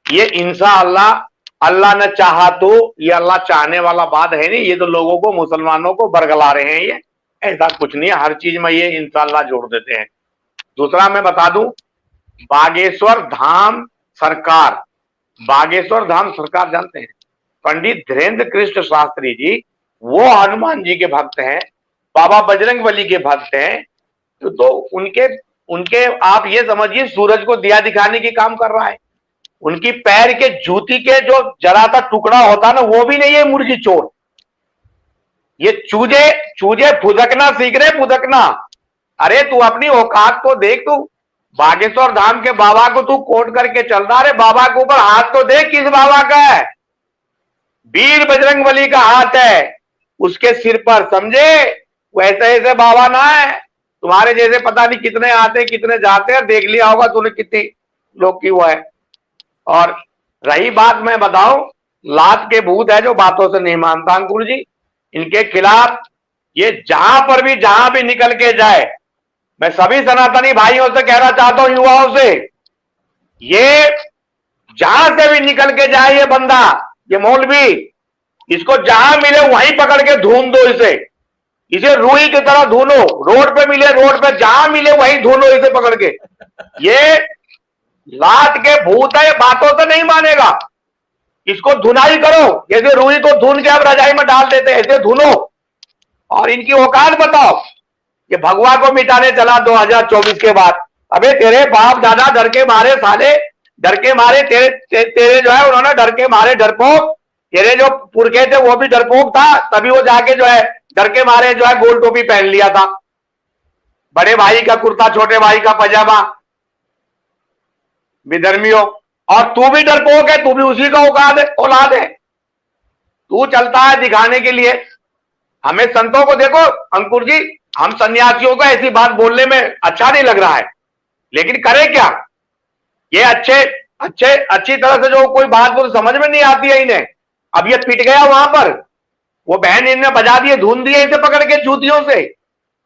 ये इंशाअल्लाह अल्लाह ने चाहा तो, ये अल्लाह चाहने वाला बात है नहीं, ये तो लोगों को, मुसलमानों को बरगला रहे हैं। ये ऐसा कुछ नहीं है, हर चीज में ये इंशाअल्लाह जोड़ देते हैं। दूसरा मैं बता दूं, बागेश्वर धाम सरकार, बागेश्वर धाम सरकार जानते हैं, पंडित धीरेन्द्र कृष्ण शास्त्री जी वो हनुमान जी के भक्त हैं, बाबा बजरंगबली के भक्त हैं, तो उनके आप ये समझिए सूरज को दिया दिखाने की काम कर रहा है। उनकी पैर के जूती के जो जरा सा टुकड़ा होता ना, वो भी नहीं है मुर्गी चोर। ये चूजे फुदकना सीख रहे, फुदकना। अरे तू अपनी औकात को देख, तू बागेश्वर धाम के बाबा को तू कोट करके चल रहा है, बाबा के ऊपर हाथ तो देख, किस बाबा का है? वीर बजरंगबली का हाथ है उसके सिर पर, समझे? वैसे ऐसे बाबा ना है, तुम्हारे जैसे पता नहीं कितने आते कितने जाते हैं, देख लिया होगा तूने कितनी लोग की वो है। और रही बात, मैं बताऊं, लात के भूत है जो बातों से नहीं मानता अंकुर जी, इनके खिलाफ ये जहां भी निकल के जाए, मैं सभी सनातनी भाइयों से कहना चाहता हूं, युवाओं से, ये जहां से भी निकल के जाए ये बंदा, ये मौलवी, इसको जहां मिले वहीं पकड़ के धून दो, इसे रूई की तरह धूनो, रोड पे मिले रोड पे, जहां मिले वहीं धूनो इसे पकड़ के। ये लात के भूत है, बातों से नहीं मानेगा, इसको धुनाई करो, जैसे रूई को धुन के अब रजाई में डाल देते हैं, ऐसे धुनो। और इनकी औकात बताओ, ये भगवा को मिटाने चला 2024 के बाद। अबे तेरे बाप दादा डर के मारे, साले डर के मारे, तेरे जो है उन्होंने डर के मारे, डरपोक, तेरे जो पुरखे थे वो भी डरपोक था, तभी वो जाके जो है डर के मारे जो है गोल टोपी पहन लिया था, बड़े भाई का कुर्ता छोटे भाई का पजामा, विधर्मियों। और तू भी डरपोक है, तू भी उसी का औलाद है। तू चलता है दिखाने के लिए, हमें संतों को देखो अंकुर जी, हम सन्यासियों को ऐसी बात बोलने में अच्छा नहीं लग रहा है, लेकिन करें क्या? ये अच्छी तरह से जो कोई बात बोल समझ में नहीं आती है इन्हें। अब ये पिट गया वहां पर, वो बहन इनने बजा दिए, धुन दिए इसे पकड़ के जूतियों से,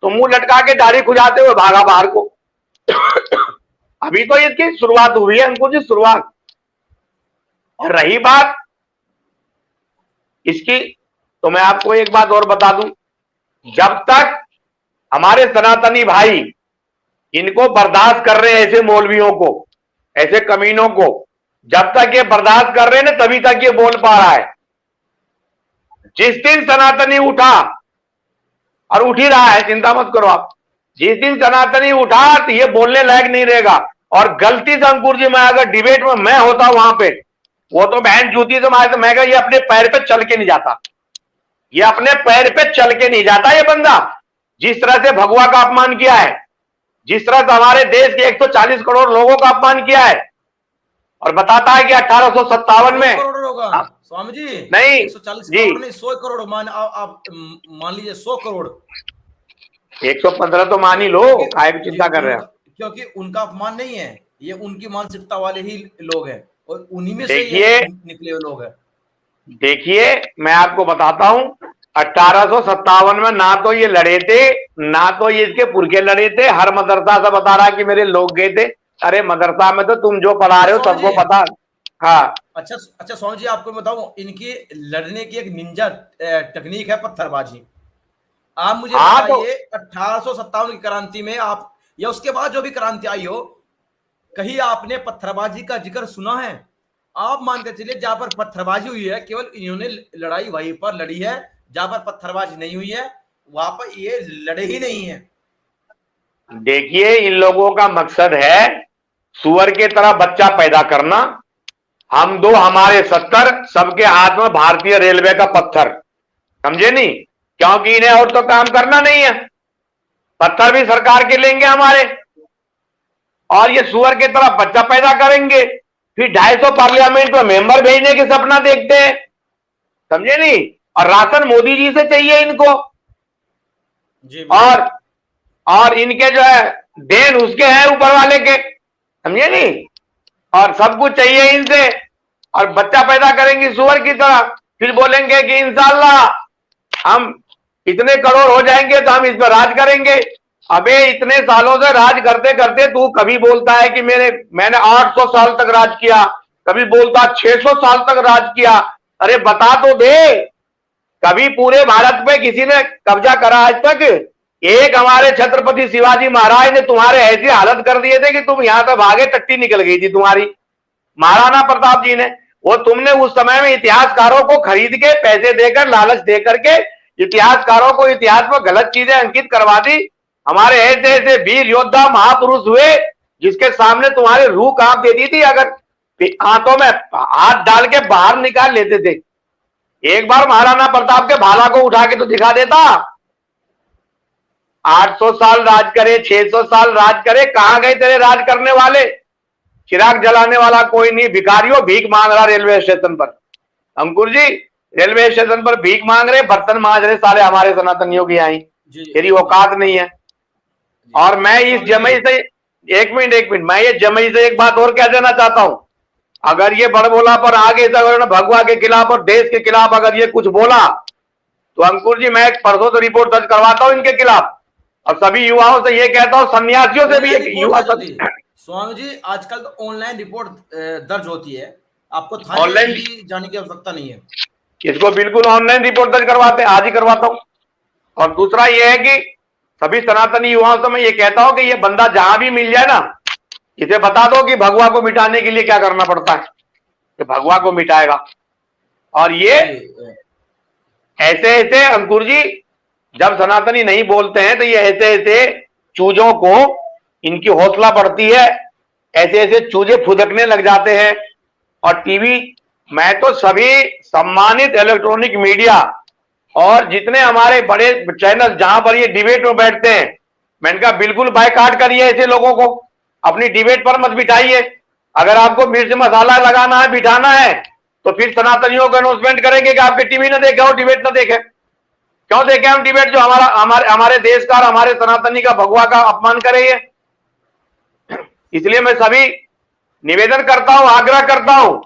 तो मुंह लटका के दाढ़ी खुजाते हुए भागा बाहर को। अभी तो इसकी शुरुआत हुई है अंकुर जी, शुरुआत। और रही बात इसकी, तो मैं आपको एक बात और बता दूं, जब तक हमारे सनातनी भाई इनको बर्दाश्त कर रहे हैं, ऐसे मौलवियों को, ऐसे कमीनों को, जब तक ये बर्दाश्त कर रहे हैं ना, तभी तक ये बोल पा रहा है। जिस दिन सनातनी उठा, और उठ ही रहा है, चिंता मत करो आप, जिस दिन सनातनी उठा तो ये बोलने लायक नहीं रहेगा। और गलती से अंकुर जी, मैं अगर डिबेट में मैं होता वहां पे, वो तो बहन जूती से मारे, तो मैं कहा ये अपने पैर पे चल के नहीं जाता, ये अपने पैर पे चल के नहीं जाता ये बंदा। जिस तरह से भगवा का अपमान किया है, जिस तरह से हमारे देश के 140 करोड़ लोगों का अपमान किया है, और बताता है कि 1857 में करोड़ होगा स्वामी जी, नहीं 140 जी, करोड़ नहीं, 100 करोड़ आप मान लीजिए 100 करोड़, 115 तो मान ही लो, काय की चिंता कर रहे हैं। क्योंकि उनका अपमान नहीं है, ये उनकी मानसिकता वाले ही लोग हैं, और उन्हीं में से देखिए, ये निकले हुए लोग हैं। देखिए मैं आपको बताता हूं, 1857 में ना तो ये लड़े थे, ना तो ये इसके पुरखे लड़े थे। हर मदरसा से बता रहा कि मेरे लोग गए थे। अरे मदरसा में तो तुम जो पढ़ा रहे हो सबको पता। हाँ, अच्छा स्वामी जी, आपको बताऊं, इनकी लड़ने की एक निंजा टेक्निक है पत्थरबाजी। आप मुझे बताइए, 1857 की क्रांति में आप, या उसके बाद जो भी क्रांति आई हो, कहीं आपने पत्थरबाजी का जिक्र सुना है? आप मान के चलिए, जहां पर पत्थरबाजी हुई है, केवल इन्होंने लड़ाई वहीं पर लड़ी है। जहां पर पत्थरबाजी नहीं हुई है, वहां पर ये लड़े ही नहीं है। देखिए इन लोगों का मकसद है सुअर के तरह बच्चा पैदा करना। हम दो, हमारे 70, सबके हाथ में भारतीय रेलवे का पत्थर, समझे नहीं? क्योंकि इन्हें और तो काम करना नहीं है, पत्थर भी सरकार के लेंगे हमारे, और ये सुअर के तरह बच्चा पैदा करेंगे, फिर 250 पार्लियामेंट में मेंबर भेजने के सपना देखते हैं, समझे नहीं? और राशन मोदी जी से चाहिए इनको, जी, और इनके जो है देन उसके हैं ऊपर वाले के, समझे नहीं? और सब कुछ चाहिए इनसे, और बच्चा पैदा करेंगे सुअर की तरह, फिर बोलेंगे कि इंशाल्लाह हम इतने करोड़ हो जाएंगे तो हम इस पर राज करेंगे। अबे इतने सालों से राज करते करते तू कभी बोलता है कि मैंने 800 साल तक राज किया, कभी बोलता 600 साल तक राज किया। अरे बता तो दे, कभी पूरे भारत पे किसी ने कब्जा करा आज तक? एक हमारे छत्रपति शिवाजी महाराज ने तुम्हारे ऐसी हालत कर दिए थे कि तुम यहां से भागे, टट्टी निकल गई थी तुम्हारी। महाराणा प्रताप जी ने, वो तुमने उस समय में इतिहासकारों को खरीद के, पैसे देकर, लालच देकर के इतिहासकारों को इतिहास में गलत चीजें अंकित करवा दी। हमारे ऐसे ऐसे वीर योद्धा महापुरुष हुए जिसके सामने तुम्हारी रूह कांप देती थी, अगर हाथों में हाथ डाल के बाहर निकाल लेते थे। एक बार महाराणा प्रताप के भाला को उठा के तो दिखा देता। 800 साल राज करे, 600 साल राज करे, कहां गए तेरे राज करने वाले? चिराग जलाने वाला कोई नहीं, भिखारियों भीख मांग रहा रेलवे स्टेशन पर। अंकुर जी, रेलवे स्टेशन पर भीख मांग रहे, बर्तन मांज रहे साले हमारे सनातनियों की आई, तेरी औकात नहीं है। और मैं इस जमई से, एक मिनट, मैं ये जमई से एक बात और कह देना चाहता हूं। अगर ये बड़बोला पर आगे से भगवा के खिलाफ और देश के खिलाफ अगर ये कुछ बोला, तो अंकुर जी मैं परसों से रिपोर्ट दर्ज करवाता हूं इनके खिलाफ, और सभी युवाओं से ये कहता हूं, सन्यासियों से भी, एक युवा स्वामी जी आजकल तो ऑनलाइन रिपोर्ट दर्ज होती है, आपको थाने भी जाने की आवश्यकता नहीं है। इसको बिल्कुल ऑनलाइन रिपोर्ट दर्ज करवाते, आज ही करवाता हूं। और दूसरा ये है कि सभी सनातनी युवाओं से मैं ये कहता हूं कि ये बंदा जहां भी मिल जाए ना, इसे बता दो कि भगवा को मिटाने के लिए क्या करना पड़ता है, कि भगवा को मिटाएगा। और ये ऐसे ऐसे अंकुर जी, जब सनातनी नहीं बोलते हैं तो ये ऐसे ऐसे चूजों को, इनकी हौसला बढ़ती है, ऐसे ऐसे चूजे फुदकने लग जाते हैं। और टीवी, मैं तो सभी सम्मानित इलेक्ट्रॉनिक मीडिया और जितने हमारे बड़े चैनल जहां पर ये डिबेट में बैठते हैं, मैंने कहा बिल्कुल बायकॉट करिए ऐसे लोगों को, अपनी डिबेट पर मत बिठाइए। अगर आपको मिर्च मसाला लगाना है, बिठाना है, तो फिर सनातनियों को अनाउंसमेंट करेंगे कि आपके टीवी न देखे और डिबेट न देखे। क्यों देखें हम डिबेट जो हमारे देश का और हमारे सनातनी का भगवा का अपमान करे ये? इसलिए मैं सभी निवेदन करता हूं, आग्रह करता हूं,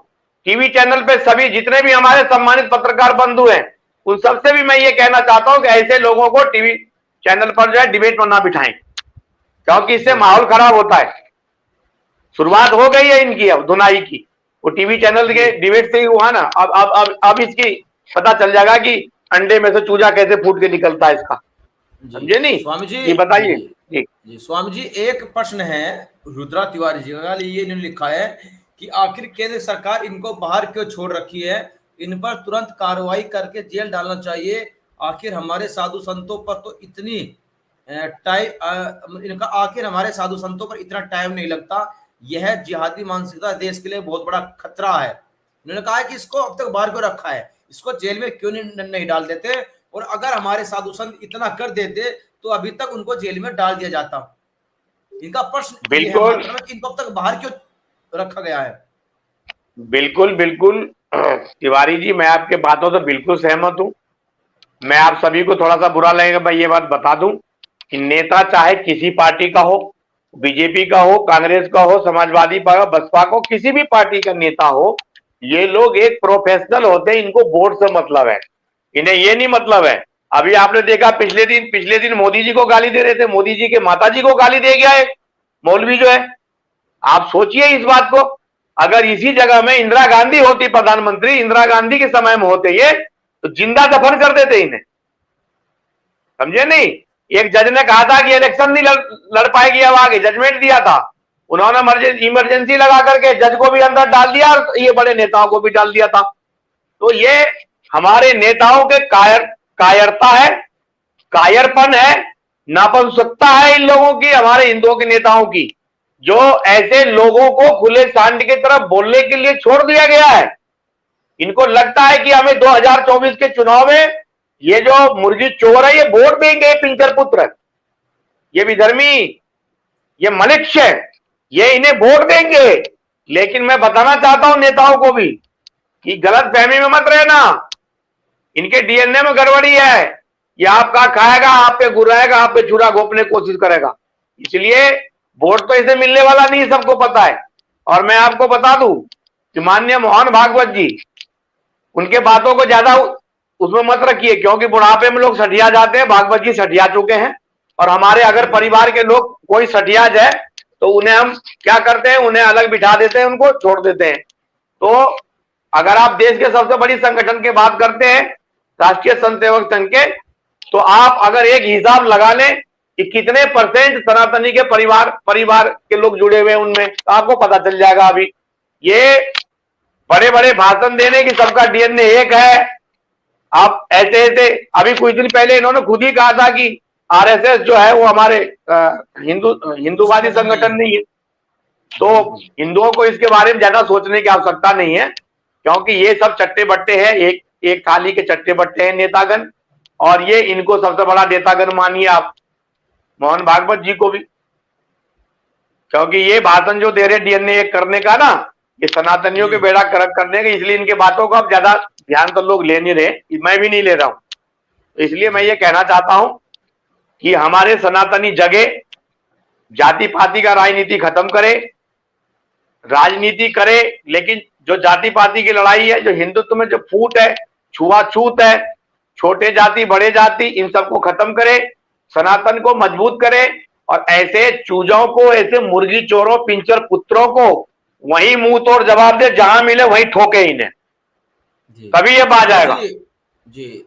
टीवी चैनल पे सभी जितने भी हमारे सम्मानित पत्रकार बंधु हैं, उन सबसे भी मैं ये कहना चाहता हूं कि ऐसे लोगों को टीवी चैनल पर जो है डिबेट में ना बिठाएं, क्योंकि इससे माहौल खराब होता है। शुरुआत हो गई है इनकी अब धुनाई की, वो टीवी चैनल के डिबेट से ही हुआ ना। अब इसकी पता चल जाएगा कि अंडे में से चूजा कैसे फूट के निकलता है इसका, समझे नहीं? स्वामी जी ये बताइए जी स्वामी जी, एक प्रश्न है रुद्रा तिवारी जी का, ये इन्होंने लिखा है कि आखिर केंद्र सरकार इनको बाहर क्यों छोड़ रखी है, इन पर तुरंत कार्रवाई करके जेल डालना चाहिए। आखिर हमारे साधु संतों पर तो इतनी इनका आखिर हमारे साधु संतों पर इतना टाइम नहीं लगता। यह जिहादी मानसिकता देश के लिए बहुत बड़ा खतरा है। उन्होंने कहा है कि इसको अब तक बाहर क्यों रखा है, इसको जेल में क्यों नहीं डाल देते, और अगर हमारे साधु संत इतना कर देते तो अभी तक उनको जेल में डाल दिया जाता। इनका प्रश्न बिल्कुल, इनको अब तक बाहर क्यों रखा गया है? बिल्कुल बिल्कुल तिवारी जी, मैं आपके बातों से बिल्कुल सहमत हूं। मैं आप सभी को थोड़ा सा बुरा लगेगा, मैं ये बात बता दूं कि नेता चाहे किसी पार्टी का हो, बीजेपी का हो, कांग्रेस का हो, समाजवादी का, बसपा को, किसी भी पार्टी का नेता हो, ये लोग एक प्रोफेशनल होते हैं। इनको वोट से मतलब है, इन्हें ये नहीं मतलब है। अभी आपने देखा पिछले दिन मोदी जी को गाली दे रहे थे, मोदी जी के माता जी को गाली दे गया है मौलवी जो है। आप सोचिए इस बात को, अगर इसी जगह में इंदिरा गांधी होती प्रधानमंत्री, इंदिरा गांधी के समय में होते ये, तो जिंदा दफन कर देते इन्हें, समझे नहीं? एक जज ने कहा था कि इलेक्शन नहीं लड़ पाएगी, अब आगे जजमेंट दिया था, उन्होंने इमरजेंसी लगा करके जज को भी अंदर डाल दिया और ये बड़े नेताओं को भी डाल दिया था। तो ये हमारे नेताओं के कायरता है, कायरपन है, नापसंदता है इन लोगों की, हमारे हिंदुओं के नेताओं की, जो ऐसे लोगों को खुले सांड की तरफ बोलने के लिए छोड़ दिया गया है। इनको लगता है कि हमें 2024 के चुनाव में ये जो मुर्गी चोर है ये वोट देंगे, पिंकर पुत्र, ये विधर्मी, ये मनुष्य, ये इन्हें वोट देंगे। लेकिन मैं बताना चाहता हूं नेताओं को भी कि गलत फहमी में मत रहना, इनके डीएनए में गड़बड़ी है। ये आपका खाएगा, आप पे गुर्राएगा, आप पे चूड़ा घोंपने की कोशिश करेगा, इसलिए वोट तो इसे मिलने वाला नहीं, सबको पता है। और मैं आपको बता दूं कि माननीय मोहन भागवत जी, उनके बातों को ज्यादा उसमें मत रखिए, क्योंकि बुढ़ापे में लोग सठिया जाते हैं, भागवत जी सठिया चुके हैं। और हमारे अगर परिवार के लोग कोई सठिया जाए तो उन्हें हम क्या करते हैं, उन्हें अलग बिठा देते हैं, उनको छोड़ देते हैं। तो अगर आप देश के सबसे बड़ी संगठन की बात करते हैं, राष्ट्रीय संत सेवक संघ के, तो आप अगर एक हिसाब लगा लें कि कितने परसेंट सनातनी के परिवार के लोग जुड़े हुए हैं उनमें, तो आपको पता चल जाएगा। अभी ये बड़े बड़े भाषण देने की सबका डीएनए एक है। आप ऐसे अभी कुछ दिन पहले इन्होंने खुद ही कहा था कि आरएसएस जो है वो हमारे हिंदूवादी संगठन नहीं है। तो हिंदुओं को इसके बारे में ज्यादा सोचने की आवश्यकता नहीं है, क्योंकि ये सब चट्टे बट्टे हैं, एक थाली के चट्टे बट्टे हैं नेतागण, और ये इनको सबसे बड़ा नेतागण मानिए आप मोहन भागवत जी को भी, क्योंकि ये भाषण जो दे रहे डीएनए एक करने का ना, ये सनातनियों के बेड़ा गर्क करने का, इसलिए इनके बातों को अब ज्यादा ध्यान तो लोग ले नहीं रहे, मैं भी नहीं ले रहा हूं। इसलिए मैं ये कहना चाहता हूं कि हमारे सनातनी जगे, जाति पाति का राजनीति खत्म करे, राजनीति करे, लेकिन जो जाति पाति की लड़ाई है, जो हिंदुत्व में जो फूट है, छुआछूत है, छोटे जाति बड़े जाति, इन सबको खत्म करे, सनातन को मजबूत करे, और ऐसे चूजों को, ऐसे मुर्गी चोरों, पिंचर पुत्रों को वही मुंह तोड़ जवाब दे, जहां मिले वही ठोके इन्हें, तभी ये बाज आएगा। जी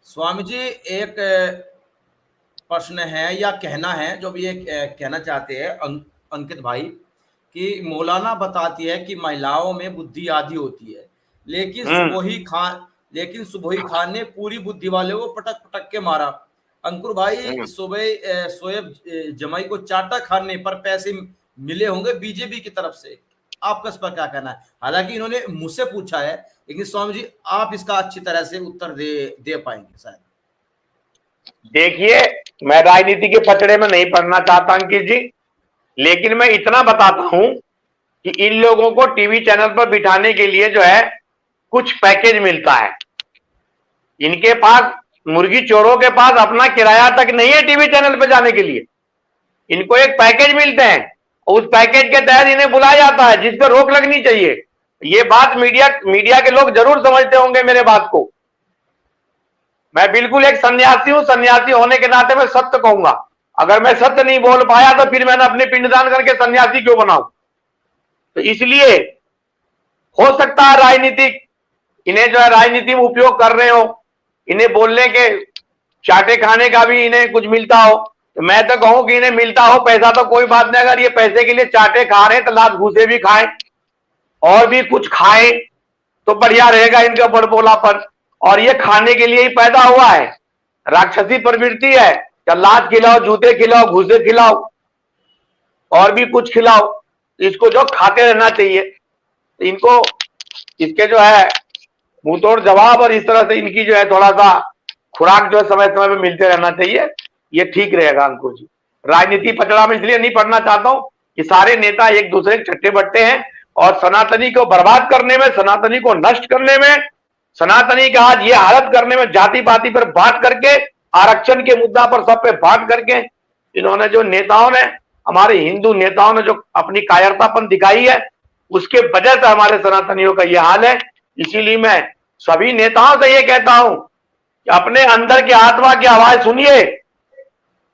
स्वामी जी, एक प्रश्न है या कहना है जो भी ये कहना चाहते हैं अंकित भाई, कि मौलाना बताती है कि महिलाओं में बुद्धि आधी होती है, लेकिन सुबोही खान ने पूरी बुद्धि वाले को पटक पटक के मारा। अंकुर भाई, शोएब जमाई को चाटा खाने पर पैसे मिले होंगे बीजेपी की तरफ से, आपका इस पर क्या कहना है? हालांकि इन्होंने मुझसे पूछा है, लेकिन स्वामी जी आप इसका अच्छी तरह से उत्तर दे पाएंगे शायद। देखिए, मैं राजनीति के पचड़े में नहीं पढ़ना चाहता अंकित जी, लेकिन मैं इतना बताता हूं कि इन लोगों को टीवी चैनल पर बिठाने के लिए जो है कुछ पैकेज मिलता है। इनके पास मुर्गी चोरों के पास अपना किराया तक नहीं है टीवी चैनल पे जाने के लिए। इनको एक पैकेज मिलते हैं, उस पैकेज के तहत इन्हें बुलाया जाता है, जिस पर रोक लगनी चाहिए। ये बात मीडिया के लोग जरूर समझते होंगे मेरे बात को। मैं बिल्कुल एक सन्यासी हूं, सन्यासी होने के नाते मैं सत्य कहूंगा। अगर मैं सत्य नहीं बोल पाया तो फिर मैंने अपने पिंडदान करके सन्यासी क्यों बनाऊं। तो इसलिए हो सकता है राजनीतिक इन्हें जो है राजनीति में उपयोग कर रहे हो, इन्हें बोलने के चाटे खाने का भी इन्हें कुछ मिलता हो। तो मैं तो कहूं कि इन्हें मिलता हो पैसा तो कोई बात नहीं, अगर ये पैसे के लिए चाटे खा रहे हैं तो लात घूसे भी खाएं और भी कुछ खाएं तो बढ़िया रहेगा इनका बड़बोलापन। और ये खाने के लिए ही पैदा हुआ है, राक्षसी प्रवृत्ति है। क्या लात खिलाओ, जूते खिलाओ, घूसे खिलाओ और भी कुछ खिलाओ, इसको जो खाते रहना चाहिए। तो इनको इसके जो है मुंह तोड़ जवाब और इस तरह से इनकी जो है थोड़ा सा खुराक जो है समय समय पे मिलते रहना चाहिए, ये ठीक रहेगा। अंकुर जी, राजनीति पचड़ा में इसलिए नहीं पढ़ना चाहता हूं कि सारे नेता एक दूसरे के चट्टे बट्टे हैं और सनातनी को बर्बाद करने में, सनातनी को नष्ट करने में, सनातनी का आज ये हालत करने में, जाति पाति पर बांट करके, आरक्षण के मुद्दा पर सब पे बांट करके इन्होंने जो नेताओं ने, हमारे हिंदू नेताओं ने जो अपनी कायरतापन दिखाई है, उसके वजह से हमारे सनातनियों का यह हाल है। इसीलिए मैं सभी नेताओं से ये कहता हूं कि अपने अंदर की आत्मा की आवाज सुनिए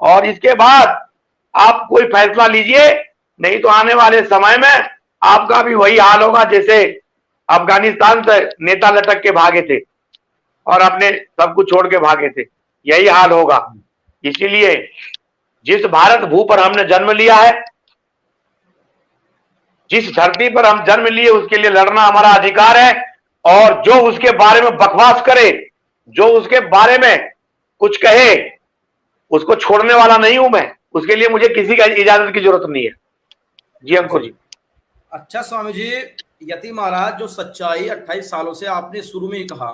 और इसके बाद आप कोई फैसला लीजिए, नहीं तो आने वाले समय में आपका भी वही हाल होगा जैसे अफगानिस्तान से नेता लटक के भागे थे और अपने सब कुछ छोड़ के भागे थे, यही हाल होगा। इसीलिए जिस भारत भू पर हमने जन्म लिया है, जिस धरती पर हम जन्म लिए, उसके लिए लड़ना हमारा अधिकार है। और जो उसके बारे में बकवास करे, जो उसके बारे में कुछ कहे, उसको छोड़ने वाला नहीं हूं मैं। उसके लिए मुझे किसी का इजाजत की जरूरत नहीं है। जी अंकुर जी। अच्छा स्वामी जी, यति महाराज जो सच्चाई 28 सालों से आपने शुरू में ही कहा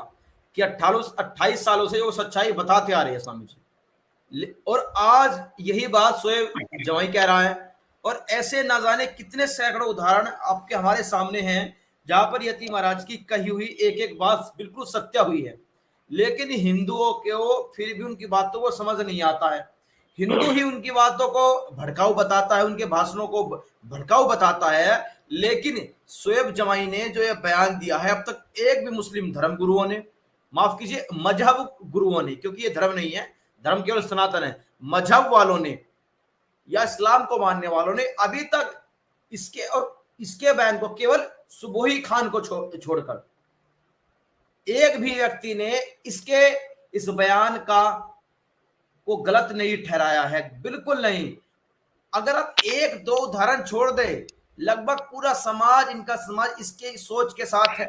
कि 28 सालों से वो सच्चाई बताते आ रहे हैं स्वामी जी, और आज यही बात स्वयं जवाई कह रहा है। और ऐसे ना जाने कितने सैकड़ों उदाहरण आपके हमारे सामने हैं जहां पर यति महाराज की कही हुई एक एक बात बिल्कुल सत्य हुई है, लेकिन हिंदुओं को फिर भी उनकी बातों को समझ नहीं आता है। हिंदू ही उनकी बातों को भड़काऊ बताता है, उनके भाषणों को भड़काऊ बताता है। लेकिन शोएब जमाई ने जो यह बयान दिया है, अब तक एक भी मुस्लिम धर्म गुरुओं ने, माफ कीजिए मजहब गुरुओं ने, क्योंकि ये धर्म नहीं है, धर्म केवल सनातन है, मजहब वालों ने या इस्लाम को मानने वालों ने अभी तक इसके बयान को, केवल सुबोही खान को छोड़कर एक भी व्यक्ति ने इस बयान को गलत नहीं ठहराया है, बिल्कुल नहीं। अगर आप एक दो उदाहरण छोड़ दे, लगभग पूरा समाज, इनका समाज इसके सोच के साथ है।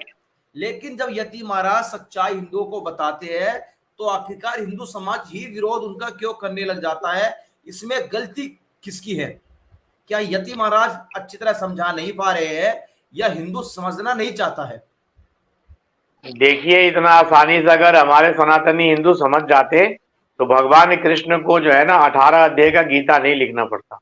लेकिन जब यति महाराज सच्चाई हिंदुओं को बताते हैं तो आखिरकार हिंदू समाज ही विरोध उनका क्यों करने लग जाता है? इसमें गलती किसकी है? क्या यति महाराज अच्छी तरह समझा नहीं पा रहे हैं या हिंदू समझना नहीं चाहता है? देखिए, इतना आसानी से अगर हमारे सनातनी हिंदू समझ जाते तो भगवान कृष्ण को जो है ना 18 अध्याय का गीता नहीं लिखना पड़ता,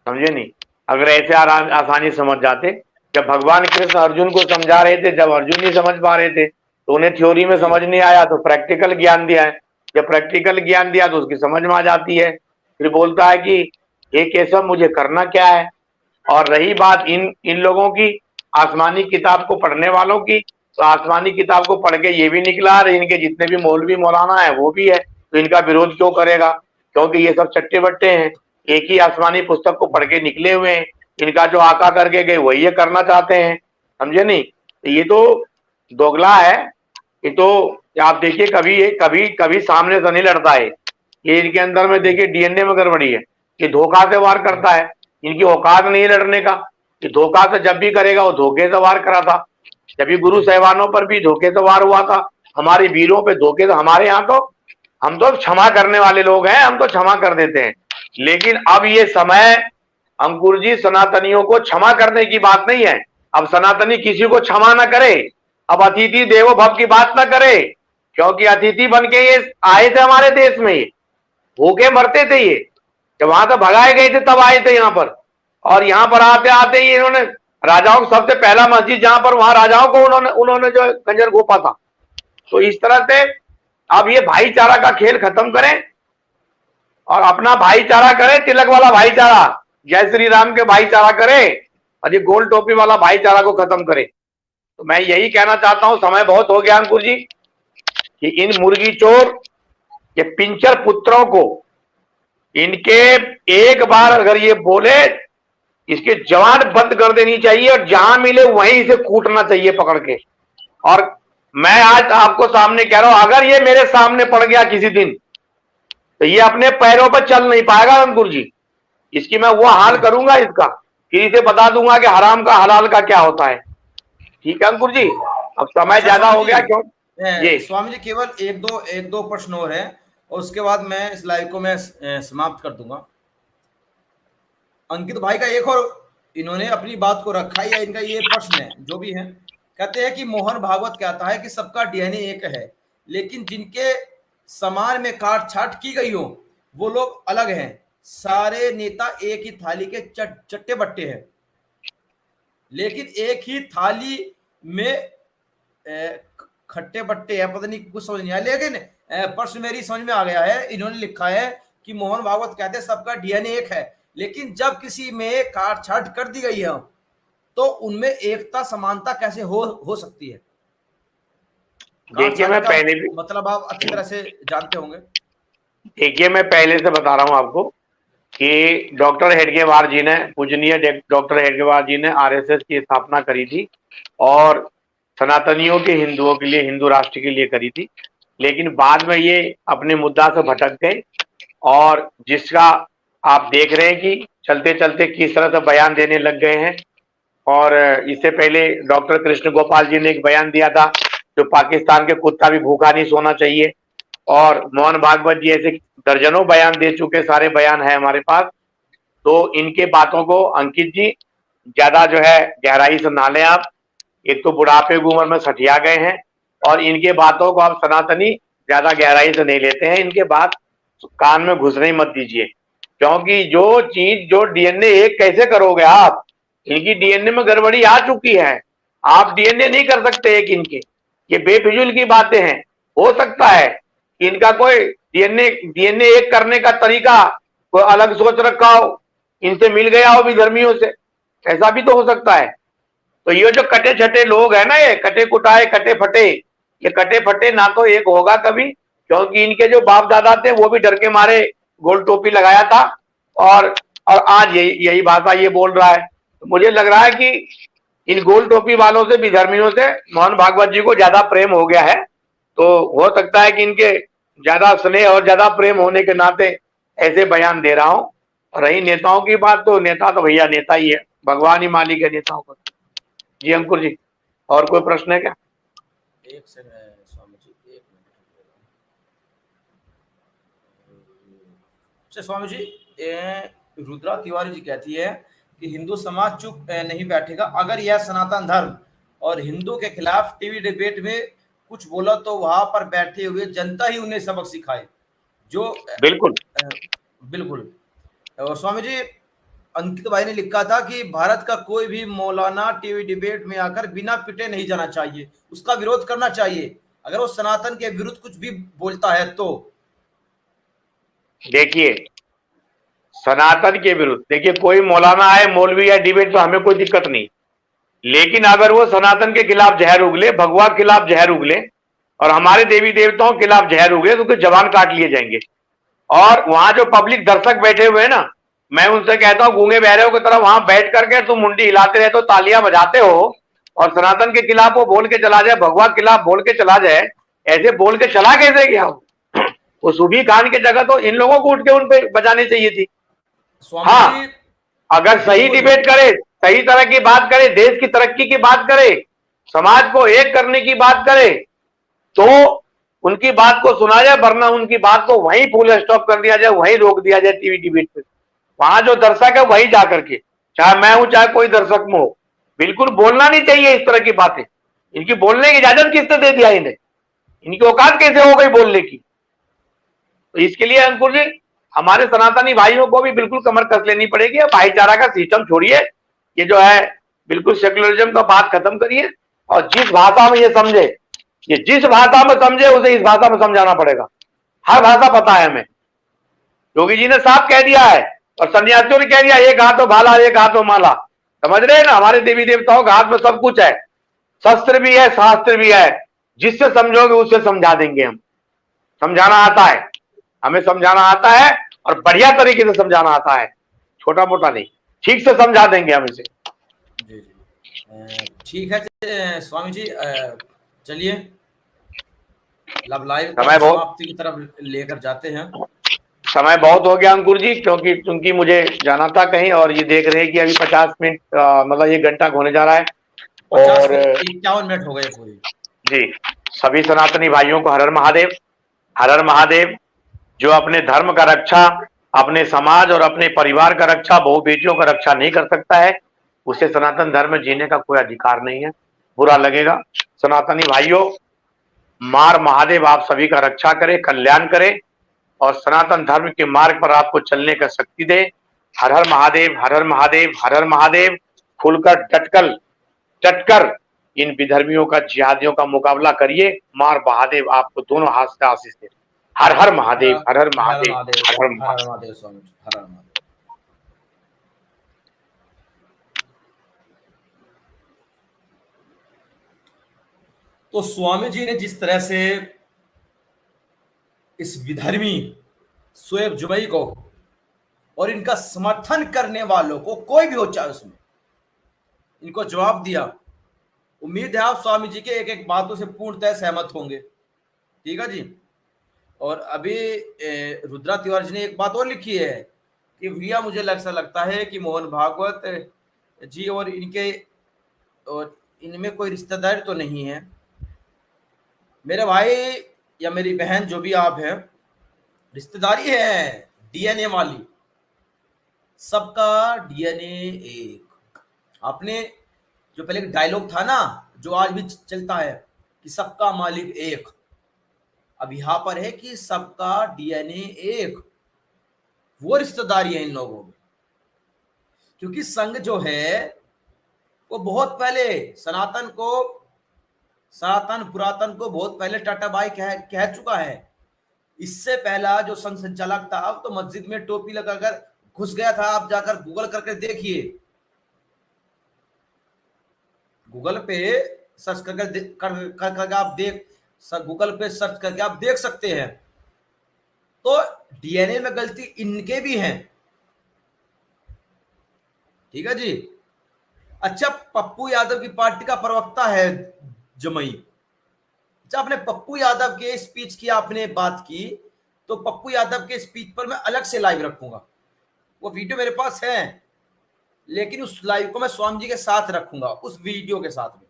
समझे नहीं? अगर ऐसे आसानी समझ जाते, जब भगवान कृष्ण अर्जुन को समझा रहे थे, जब अर्जुन नहीं समझ पा रहे थे तो उन्हें थ्योरी में समझ नहीं आया तो प्रैक्टिकल ज्ञान दिया है, जब प्रैक्टिकल ज्ञान दिया तो उसकी समझ में आ जाती है। फिर बोलता है कि हे केशव मुझे करना क्या है। और रही बात इन लोगों की, आसमानी किताब को पढ़ने वालों की, तो आसमानी किताब को पढ़ के ये भी निकला है इनके जितने भी मौलवी मौलाना है वो भी है, तो इनका विरोध क्यों करेगा? क्योंकि ये सब चट्टे बट्टे हैं, एक ही आसमानी पुस्तक को पढ़ के निकले हुए हैं। इनका जो आका करके गए वही ये करना चाहते हैं, समझे नहीं? तो ये तो दोगला है। ये तो आप देखिए कभी सामने से नहीं लड़ता है, ये इनके अंदर में देखिए डीएनए में गड़बड़ी है। ये धोखा से वार करता है, इनकी औकात नहीं लड़ने का। ये धोखा से जब भी करेगा वो धोखे से वार करा था, जब भी गुरु साहिबानों पर भी धोखे से वार हुआ था, हमारे वीरों पे धोखे से। हमारे यहाँ तो हम तो क्षमा करने वाले लोग हैं, हम तो क्षमा कर देते हैं। लेकिन अब ये समय अंकुर जी, सनातनियों को क्षमा करने की बात नहीं है। अब सनातनी किसी को क्षमा ना करे, अब अतिथि देवो भव की बात ना करे, क्योंकि अतिथि बन के ये आए थे हमारे देश में, ये भूखे मरते थे। ये जब वहां से भगाए गए थे तब आए थे यहाँ पर, और यहाँ पर आते आते ही इन्होंने राजाओं को, सबसे पहला मस्जिद जहां पर, वहां राजाओं को उन्होंने जो कंजर घोपा था। तो इस तरह से अब ये भाईचारा का खेल खत्म करें और अपना भाईचारा करें, तिलक वाला भाईचारा, जय श्री राम के भाईचारा करें, और ये गोल टोपी वाला भाईचारा को खत्म करें। तो मैं यही कहना चाहता हूं, समय बहुत हो गया अंकुर जी, कि इन मुर्गी चोर, ये पिंचर पुत्रों को, इनके एक बार अगर ये बोले, इसके जवान बंद कर देनी चाहिए और जहां मिले वहीं इसे कूटना चाहिए पकड़ के। और मैं आज आपको सामने कह रहा हूं, अगर ये मेरे सामने पड़ गया किसी दिन, तो ये अपने पैरों पर चल नहीं पाएगा अंकुर जी। इसकी मैं वो हाल करूंगा इसका, कि इसे बता दूंगा कि हराम का हलाल का क्या होता है। ठीक है अंकुर जी, अब समय ज्यादा हो गया क्यों जी। स्वामी जी केवल एक दो प्रश्न और है, और उसके बाद मैं इस लाइव को मैं समाप्त कर दूंगा। अंकित भाई का एक और इन्होंने अपनी बात को रखा है, या इनका ये प्रश्न है जो भी है। कहते हैं कि मोहन भागवत कहता है कि सबका डीएनए एक है, लेकिन जिनके समाज में काट छाट की गई हो वो लोग अलग हैं। सारे नेता एक ही थाली के चट्टे बट्टे हैं, लेकिन एक ही थाली में खट्टे बट्टे है। पता नहीं कुछ समझ नहीं आया, लेकिन प्रश्न मेरी समझ में आ गया है। इन्होंने लिखा है कि मोहन भागवत कहते हैं सबका डीएनए एक है, लेकिन जब किसी में काट छाट कर दी गई है तो उनमें एकता समानता कैसे हो सकती है? देखिए मैं पहले भी, मतलब आप अच्छी तरह से जानते होंगे। देखिए मैं पहले से बता रहा हूं आपको कि डॉक्टर हेडगेवार जी ने, पूजनीय डॉक्टर हेडगेवार जी ने आरएसएस की स्थापना करी थी और सनातनियों के, हिंदुओं के लिए, हिंदू राष्ट्र के लिए करी थी। लेकिन बाद में ये अपने मुद्दा से भटक गए, और जिसका आप देख रहे हैं कि चलते चलते किस तरह से बयान देने लग गए हैं। और इससे पहले डॉक्टर कृष्ण गोपाल जी ने एक बयान दिया था, जो पाकिस्तान के कुत्ता भी भूखा नहीं सोना चाहिए। और मोहन भागवत जी ऐसे दर्जनों बयान दे चुके, सारे बयान है हमारे पास। तो इनके बातों को अंकित जी ज्यादा जो है गहराई से ना लें आप। एक तो बुढ़ापे की उम्र में सठिया गए हैं, और इनके बातों को आप सनातनी ज्यादा गहराई से नहीं लेते हैं। इनके बात कान में घुसने ही मत दीजिए, क्योंकि जो चीज, जो डीएनए एक कैसे करोगे आप? इनकी डीएनए में गड़बड़ी आ चुकी है, आप डीएनए नहीं कर सकते एक इनके। ये बेफिजूल की बातें हैं। हो सकता है कि इनका कोई डीएनए एक करने का तरीका कोई अलग सोच रखा हो, इनसे मिल गया हो विधर्मियों से, ऐसा भी तो हो सकता है। तो ये जो कटे छटे लोग हैं ना, ये कटे कुटाए कटे फटे, ये कटे फटे ना तो एक होगा कभी, क्योंकि इनके जो बाप दादा थे वो भी डर के मारे गोल टोपी लगाया था, और आज यही भाषा ये बोल रहा है। तो मुझे लग रहा है कि इन गोल टोपी वालों से, विधर्मियों से मोहन भागवत जी को ज्यादा प्रेम हो गया है। तो हो सकता है कि इनके ज्यादा स्नेह और ज्यादा प्रेम होने के नाते ऐसे बयान दे रहा हूं। और रही नेताओं की बात, तो नेता तो भैया नेता ही है, भगवान ही मालिक है नेताओं का। जी अंकुर जी, और कोई प्रश्न है क्या? एक से स्वामी जी, एक मिनट। अच्छा स्वामी जी, रुद्रा तिवारी जी कहती है कि हिंदू समाज चुप नहीं बैठेगा। अगर यह सनातन धर्म और हिंदू के खिलाफ टीवी डिबेट में कुछ बोला तो वहां पर बैठे हुए जनता ही उन्हें सबक सिखाए। जो बिल्कुल बिल्कुल। और स्वामी जी, अंकित भाई ने लिखा था कि भारत का कोई भी मौलाना टीवी डिबेट में आकर बिना पिटे नहीं जाना चाहिए, उसका विरोध करना चाहिए अगर वो सनातन के विरुद्ध कुछ भी बोलता है तो। देखिए, सनातन के विरुद्ध, देखिए कोई मौलाना आए, मौलवी या डिबेट, तो हमें कोई दिक्कत नहीं। लेकिन अगर वो सनातन के खिलाफ जहर उगले, भगवा के खिलाफ जहर उगले, और हमारे देवी देवताओं के खिलाफ जहर उगले, तो उसके जवान काट लिए जाएंगे। और वहां जो पब्लिक दर्शक बैठे हुए हैं ना, मैं उनसे कहता हूं, गूंगे बहरे की तरह वहां बैठ करके तुम मुंडी हिलाते रहते हो, तालियां बजाते हो, और सनातन के खिलाफ वो बोल के चला जाए, भगवा के खिलाफ बोल के चला जाए, ऐसे बोल के चला कैसे गया वो सूफी खान की जगह तो इन लोगों को उठ के उन पे बजानी चाहिए थी। हाँ, अगर सही डिबेट करे, सही तरह की बात करे, देश की तरक्की की बात करे, समाज को एक करने की बात करे, तो उनकी बात को सुना जाए, वरना उनकी बात को वहीं फुल स्टॉप कर दिया जाए, वहीं रोक दिया जाए टीवी डिबेट पे। वहां जो दर्शक है वही जाकर के, चाहे मैं हूं चाहे कोई दर्शक में हो, बिल्कुल बोलना नहीं चाहिए इस तरह की बातें। इनकी बोलने की इजाजत किसने दे दिया इन्हें? इनकी औकात कैसे हो गई बोलने की? तो इसके लिए अंकुर जी, हमारे सनातनी भाइयों को भी बिल्कुल कमर कस लेनी पड़ेगी। भाईचारा का सिस्टम छोड़िए, ये जो है बिल्कुल सेक्युलरिज्म का बात खत्म करिए, और जिस भाषा में ये समझे ये जिस भाषा में समझे उसे इस भाषा में समझाना पड़ेगा। हर भाषा पता है हमें। योगी जी ने साफ कह दिया है और सन्यासियों ने कह दिया, एक हाथों भाला एक हाथों माला। समझ रहे हैं ना, हमारे देवी देवताओं के हाथ में सब कुछ है, शस्त्र भी है, शास्त्र भी है। जिससे समझोगे उससे समझा देंगे हम। समझाना आता है, हमें समझाना आता है और बढ़िया तरीके से समझाना आता है, छोटा मोटा नहीं, ठीक से समझा देंगे हम इसे। जी जी ठीक है स्वामी जी, चलिए अब लाइव को समय हम बहुत समाप्ति की तरफ लेकर जाते हैं। समय बहुत हो गया अंकुर जी, क्योंकि मुझे जाना था कहीं, और ये देख रहे हैं कि अभी 50 मिनट मतलब 1 घंटा होने जा रहा है। 51 मिनट हो गए पूरी। जी, सभी सनातनी भाइयों को हर हर महादेव, हर हर महादेव। जो अपने धर्म का रक्षा, अपने समाज और अपने परिवार का रक्षा, बहु बेटियों का रक्षा नहीं कर सकता है, उसे सनातन धर्म में जीने का कोई अधिकार नहीं है। बुरा लगेगा। सनातनी भाइयों, मार महादेव आप सभी का रक्षा करे, कल्याण करे और सनातन धर्म के मार्ग पर आपको चलने का शक्ति दे। हर हर महादेव, हर हर महादेव, हर हर महादेव। खुलकर डटकर इन विधर्मियों का, जिहादियों का मुकाबला करिए। मार महादेव आपको दोनों हाथ से आशीष दे। हर हर महादेव, हर हर महादेव, हर हर हर महादेव। हर महादेव स्वामी जी, हर हर महादेव। तो स्वामी जी ने जिस तरह से इस विधर्मी शोएब जुमई को और इनका समर्थन करने वालों को, कोई भी हो चाहे उसमें, इनको जवाब दिया। उम्मीद है आप स्वामी जी के एक एक बातों से पूर्णतः सहमत होंगे। ठीक है जी। और अभी रुद्रा तिवारी जी ने एक बात और लिखी है कि भैया मुझे ऐसा लगता है कि मोहन भागवत जी और इनमें कोई रिश्तेदारी तो नहीं है। मेरे भाई या मेरी बहन जो भी आप हैं, रिश्तेदारी है डीएनए वाली, सबका डीएनए एक। आपने जो पहले डायलॉग था ना, जो आज भी चलता है कि सबका मालिक एक, अब यहां पर है कि सबका डीएनए एक। वो रिश्तेदारी है इन लोगों में, क्योंकि संघ जो है वो बहुत पहले सनातन पुरातन को बहुत पहले टाटा भाई कह चुका है। इससे पहला जो संघ संचालक था, अब तो मस्जिद में टोपी लगाकर घुस गया था। आप जाकर गूगल करके देखिए, गूगल पे सर्च करके आप गूगल पे सर्च करके आप देख सकते हैं। तो डीएनए में गलती इनके भी हैं। ठीक है जी। अच्छा, पप्पू यादव की पार्टी का प्रवक्ता है जमई। अच्छा, आपने पप्पू यादव के स्पीच की आपने बात की, तो पप्पू यादव के स्पीच पर मैं अलग से लाइव रखूंगा। वो वीडियो मेरे पास है, लेकिन उस लाइव को मैं स्वामी जी के साथ रखूंगा, उस वीडियो के साथ में।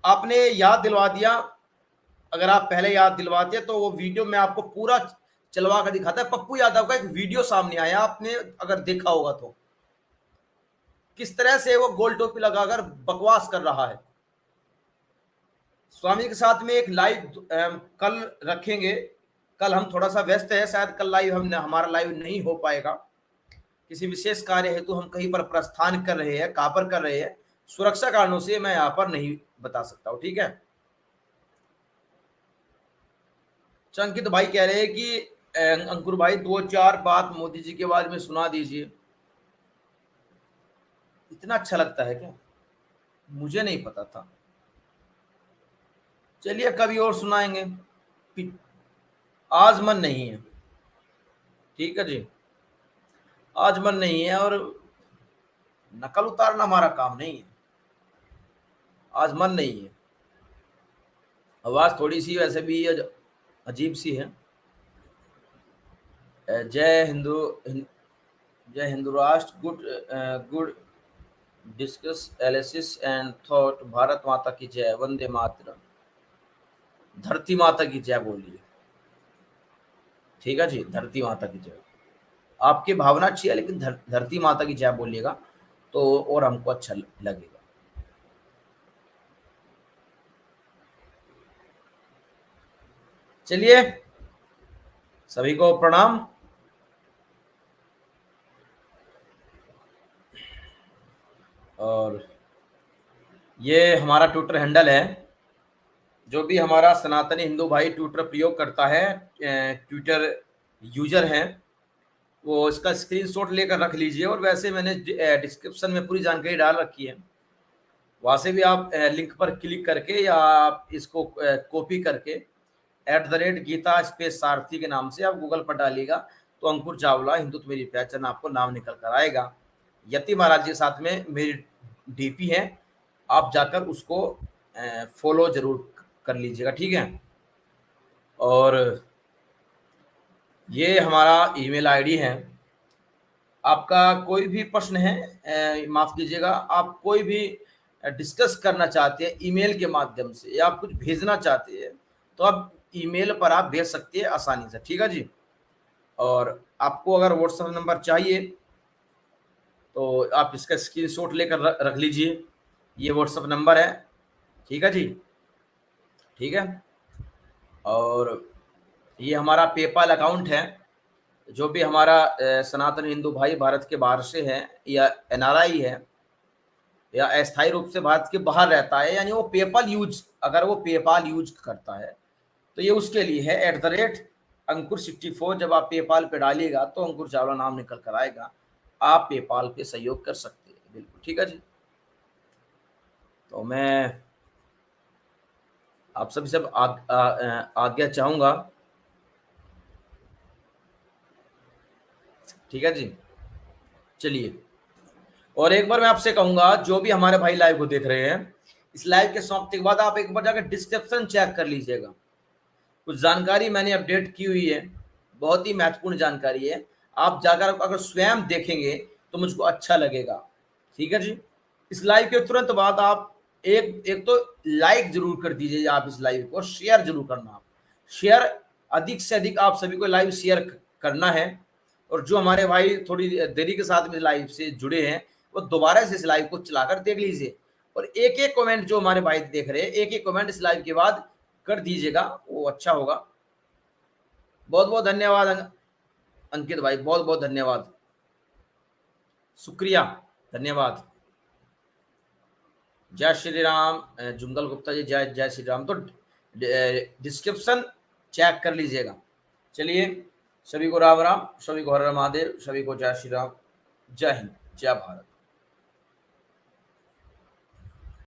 आपने याद दिलवा दिया, अगर आप पहले याद दिलवाते तो वो वीडियो मैं आपको पूरा चलवा कर दिखाता है। पप्पू यादव का एक वीडियो सामने आया, आपने अगर देखा होगा तो, किस तरह से वो गोल टोपी लगाकर बकवास कर रहा है। स्वामी के साथ में एक लाइव कल रखेंगे। कल हम थोड़ा सा व्यस्त है, शायद कल हमारा लाइव नहीं हो पाएगा। किसी विशेष कार्य हेतु हम कहीं पर प्रस्थान कर रहे हैं, कहां पर कर रहे हैं, सुरक्षा कारणों से मैं यहां पर नहीं बता सकता हूं। ठीक है। अंकित भाई कह रहे हैं कि अंकुर भाई 2-4 बात मोदी जी के बारे में सुना दीजिए। इतना अच्छा लगता है क्या? मुझे नहीं पता था। चलिए कभी और सुनाएंगे, आज मन नहीं है। ठीक है जी, आज मन नहीं है और नकल उतारना हमारा काम नहीं है। आज मन नहीं है। आवाज थोड़ी सी वैसे भी अजीब सी है। जय हिंदू राष्ट्र, good discuss analysis and thought. Bharat माता की जय, वंदे मातरम। धरती माता की जय बोलिए। ठीक है जी, धरती माता की जय। आपकी भावना अच्छी है, लेकिन धरती माता की जय बोलिएगा तो और हमको अच्छा लगेगा। चलिए, सभी को प्रणाम। और ये हमारा ट्विटर हैंडल है, जो भी हमारा सनातनी हिंदू भाई ट्विटर प्रयोग करता है, ट्विटर यूजर हैं, वो इसका स्क्रीनशॉट लेकर रख लीजिए। और वैसे मैंने डिस्क्रिप्शन में पूरी जानकारी डाल रखी है, वहाँ से भी आप लिंक पर क्लिक करके या आप इसको कॉपी करके @गीता स्पेस सारथी के नाम से आप गूगल पर डालिएगा तो अंकुर चावला हिंदुत्व मेरी पहचान आपको नाम निकल कर आएगा। यति महाराज के साथ में मेरी डीपी है, आप जाकर उसको फॉलो जरूर कर लीजिएगा, ठीक है। और ये हमारा ईमेल आईडी है। आपका कोई भी प्रश्न है, माफ कीजिएगा, आप कोई भी डिस्कस करना चाहते हैं ईमेल के माध्यम से या आप कुछ भेजना चाहते हैं तो आप ईमेल पर आप भेज सकते हैं आसानी से, ठीक है जी। और आपको अगर व्हाट्सएप नंबर चाहिए तो आप इसका स्क्रीनशॉट लेकर रख लीजिए, ये व्हाट्सएप नंबर है, ठीक है जी, ठीक है। और ये हमारा पेपाल अकाउंट है। जो भी हमारा सनातन हिंदू भाई भारत के बाहर से है या एनआरआई है या अस्थायी रूप से भारत के बाहर रहता है, यानी वो पेपाल यूज, अगर वो पेपाल यूज करता है तो ये उसके लिए है @अंकुर64। जब आप पेपाल पे डालिएगा तो अंकुर चावला नाम निकल कर आएगा, आप पेपाल पे सहयोग कर सकते हैं, बिल्कुल, ठीक है जी। तो मैं आप सभी से आज्ञा चाहूंगा, ठीक है जी। चलिए, और एक बार मैं आपसे कहूंगा, जो भी हमारे भाई लाइव को देख रहे हैं, इस लाइव के समाप्ति के बाद आप एक बार जाकर डिस्क्रिप्शन चेक कर लीजिएगा। कुछ जानकारी मैंने अपडेट की हुई है, बहुत ही महत्वपूर्ण जानकारी है। आप जाकर अगर स्वयं देखेंगे तो मुझको अच्छा लगेगा, ठीक है जी। इस लाइव के तुरंत बाद आप एक तो लाइक जरूर कर दीजिए, आप इस लाइव को शेयर जरूर करना, आप शेयर अधिक से अधिक आप सभी को लाइव शेयर करना है। और जो हमारे भाई थोड़ी देरी के साथ में लाइव से जुड़े हैं वो दोबारा से इस लाइव को चलाकर देख लीजिए, और एक एक कमेंट जो हमारे भाई देख रहे हैं, एक एक कमेंट इस लाइव के बाद कर दीजिएगा, वो अच्छा होगा। बहुत बहुत धन्यवाद अंकित भाई, बहुत बहुत धन्यवाद, शुक्रिया, धन्यवाद। जय श्री राम जुंगल गुप्ता जी, जय जय श्री राम। तो डिस्क्रिप्शन चेक कर लीजिएगा। चलिए, सभी को राम राम, सभी को हर हर महादेव, सभी को जय श्री राम, जय हिंद, जय भारत।